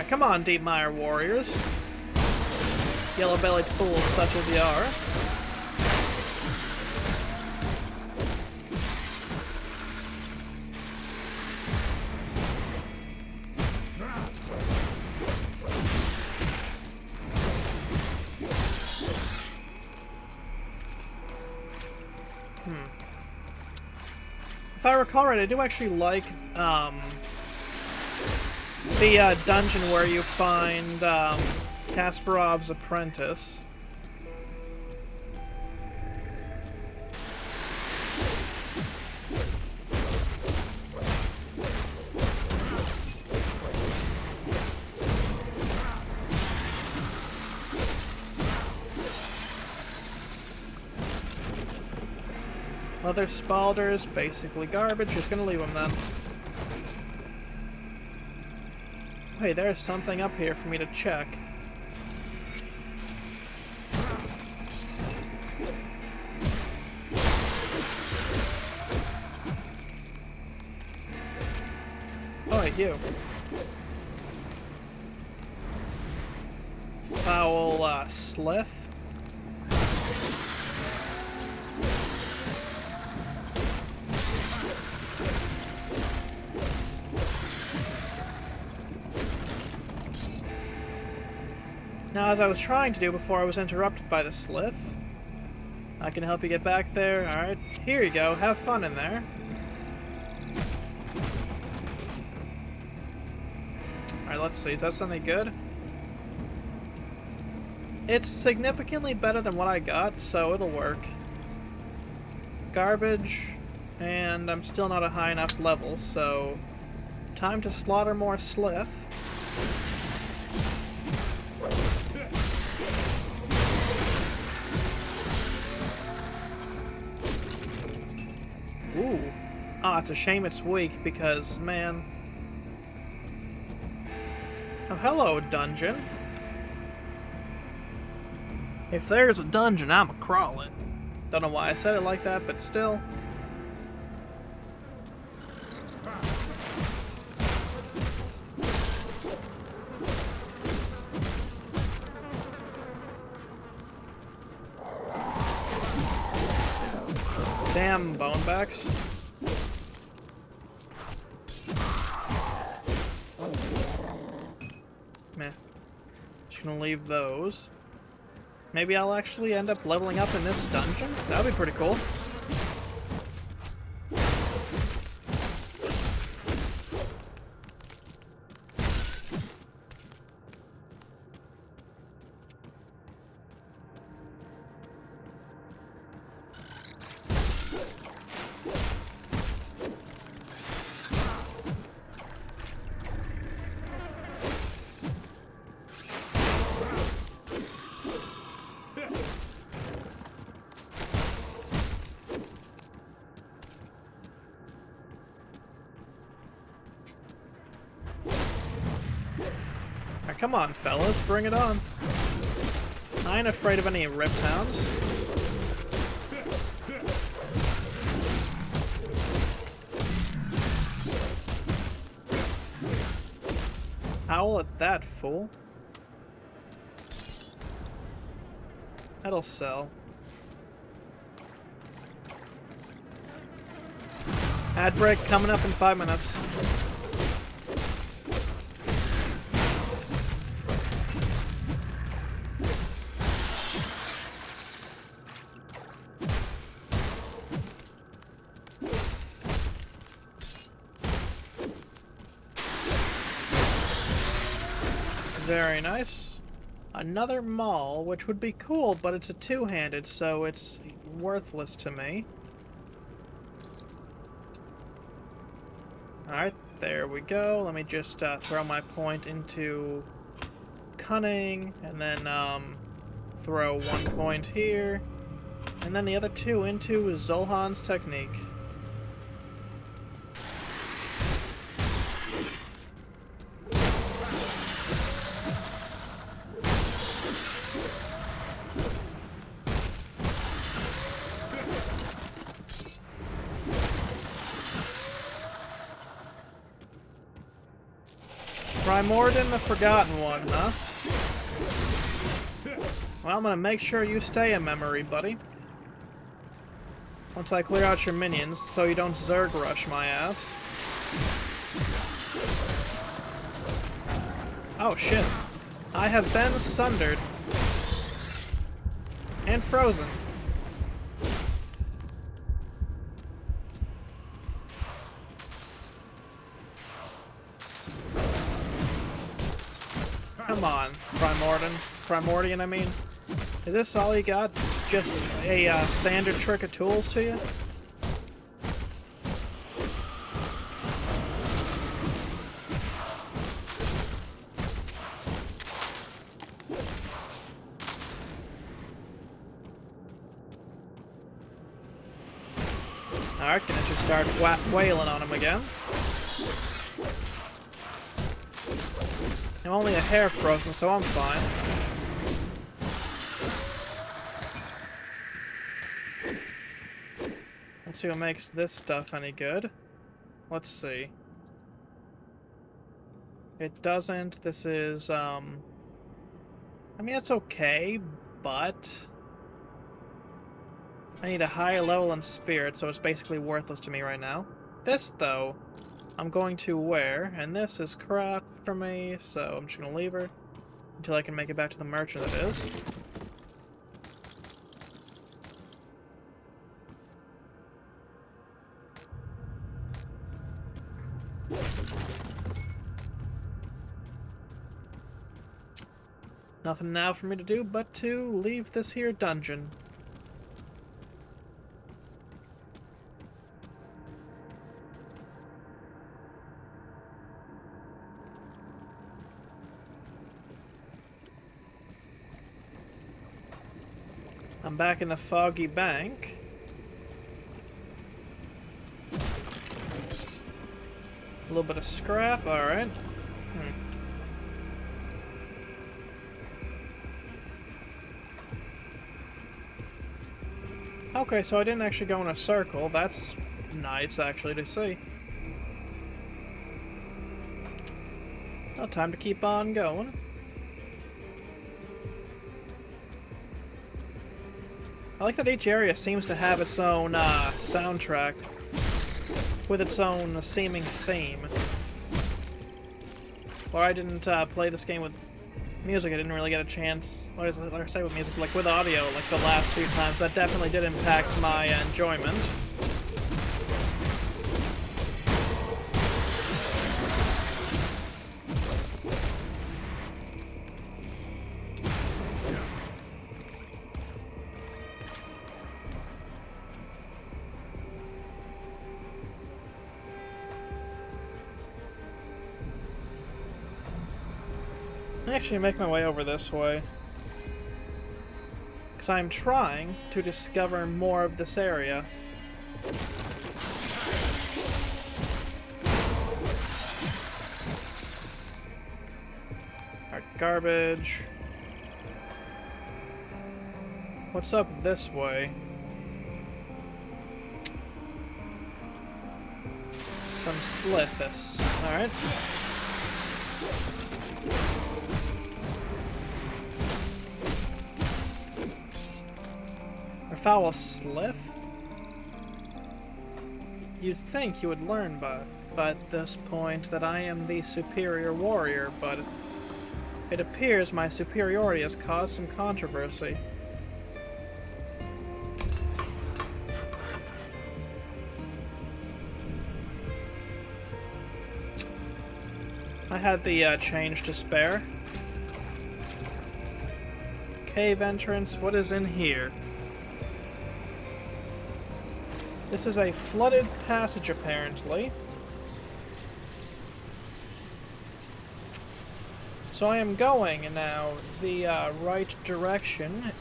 come on, Deepmire warriors. Yellow-bellied fools such as you are. If I recall right, I do actually like, the, dungeon where you find, Kasparov's apprentice. Leather spalders, basically garbage, just gonna leave them then. Hey, there's something up here for me to check. Oh, hey, you. Foul, slith. Now, as I was trying to do before I was interrupted by the Slith, I can help you get back there. Alright, here you go. Have fun in there. Alright, let's see. Is that something good? It's significantly better than what I got, so it'll work. Garbage, and I'm still not a high enough level, so time to slaughter more Slith. Ooh. Ah, it's a shame it's weak because, man... Oh, hello, dungeon. If there's a dungeon, I'ma crawl it. Don't know why I said it like that, but still. Damn bonebacks. Meh. Just gonna leave those. Maybe I'll actually end up leveling up in this dungeon? That would be pretty cool. Come on, fellas, bring it on. I ain't afraid of any Rift Hounds. Howl at that, fool. That'll sell. Ad break coming up in 5 minutes. Very nice. Another maul, which would be cool, but it's a two-handed, so it's worthless to me. Alright, there we go. Let me just throw my point into cunning, and then throw 1 point here, and then the other 2 into Zul'Han's technique. Primordian the Forgotten One, huh? Well, I'm gonna make sure you stay in memory, buddy. Once I clear out your minions, so you don't Zerg rush my ass. Oh shit. I have been sundered. And frozen. Come on, Primordian, I mean. Is this all you got? Just a standard trick of tools to you? Alright, gonna just start wailing on him again. I'm only a hair frozen, so I'm fine. Let's see what makes this stuff any good. Let's see. It doesn't. This is, I mean, it's okay, but I need a higher level in spirit, so it's basically worthless to me right now. This, though, I'm going to wear, and this is crap for me, so I'm just gonna leave her. Until I can make it back to the merchant, that is. Nothing now for me to do but to leave this here dungeon. I'm back in the Foggy Bank. A little bit of scrap, alright. Okay, so I didn't actually go in a circle. That's nice, actually, to see. Well, time to keep on going. I like that each area seems to have its own soundtrack with its own seeming theme. Or I didn't play this game with music. I didn't really get a chance, like I say with music, like with audio, like the last few times. That definitely did impact my enjoyment. I actually make my way over this way, because I'm trying to discover more of this area. Alright, garbage. What's up this way? Some slithus. Alright. Foul slith? You'd think you would learn by this point that I am the superior warrior, but it appears my superiority has caused some controversy. I had the change to spare. Cave entrance, what is in here? This is a flooded passage, apparently. So I am going now the right direction.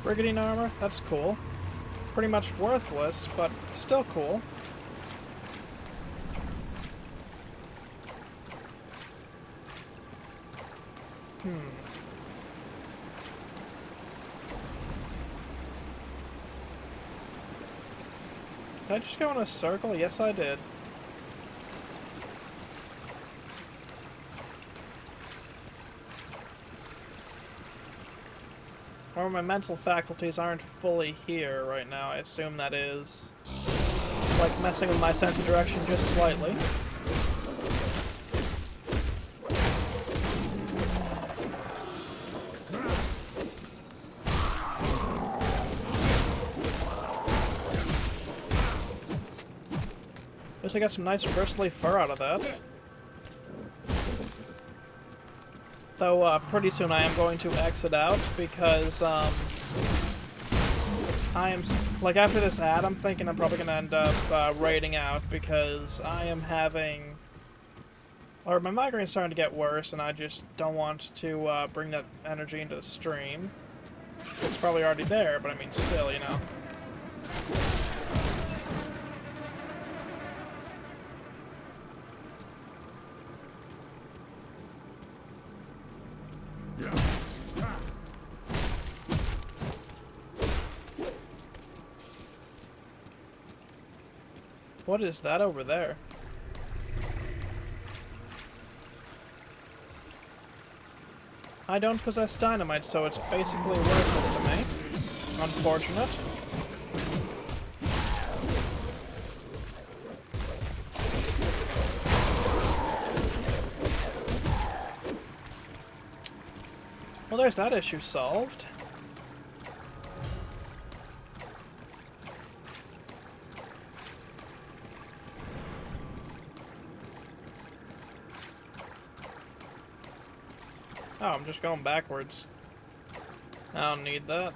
Brigandine armor, that's cool. Pretty much worthless, but still cool. Did I just go in a circle? Yes, I did. Or my mental faculties aren't fully here right now. I assume that is like messing with my sense of direction just slightly. At least I got some nice bristly fur out of that. Though, pretty soon I am going to exit out, because, I am, like, after this ad, I'm thinking I'm probably gonna end up, raiding out, because I am having, or my migraine's starting to get worse, and I just don't want to, bring that energy into the stream. It's probably already there, but I mean, still, you know. What is that over there? I don't possess dynamite, so it's basically worthless to me. Unfortunate. Well, there's that issue solved. Oh, I'm just going backwards. I don't need that.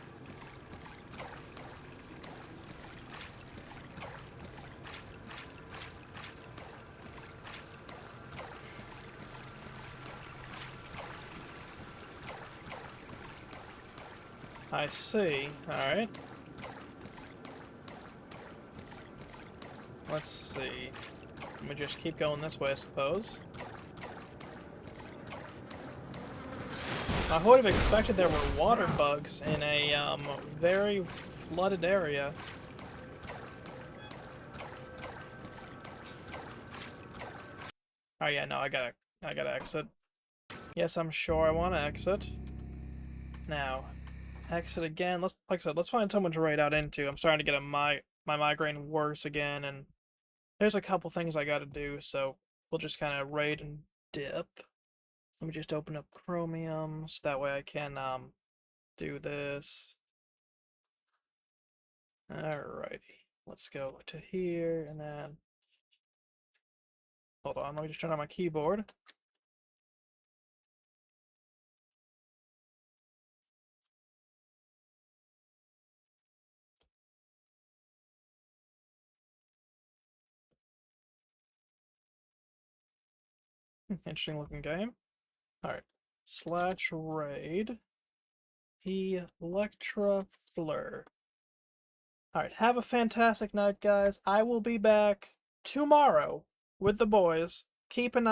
I see. Alright. Let's see. Let me just keep going this way, I suppose. I would have expected there were water bugs in a very flooded area. Oh yeah, no, I gotta exit. Yes, I'm sure I want to exit. Now, exit again. Like I said, let's find someone to raid out into. I'm starting to get my migraine worse again, and there's a couple things I gotta do, so we'll just kind of raid and dip. Let me just open up Chromium, so that way I can do this. Alrighty, let's go to here, and then hold on, let me just turn on my keyboard. Interesting looking game. Alright. /raid Electra Fleur. Alright, have a fantastic night, guys. I will be back tomorrow with the boys. Keep an eye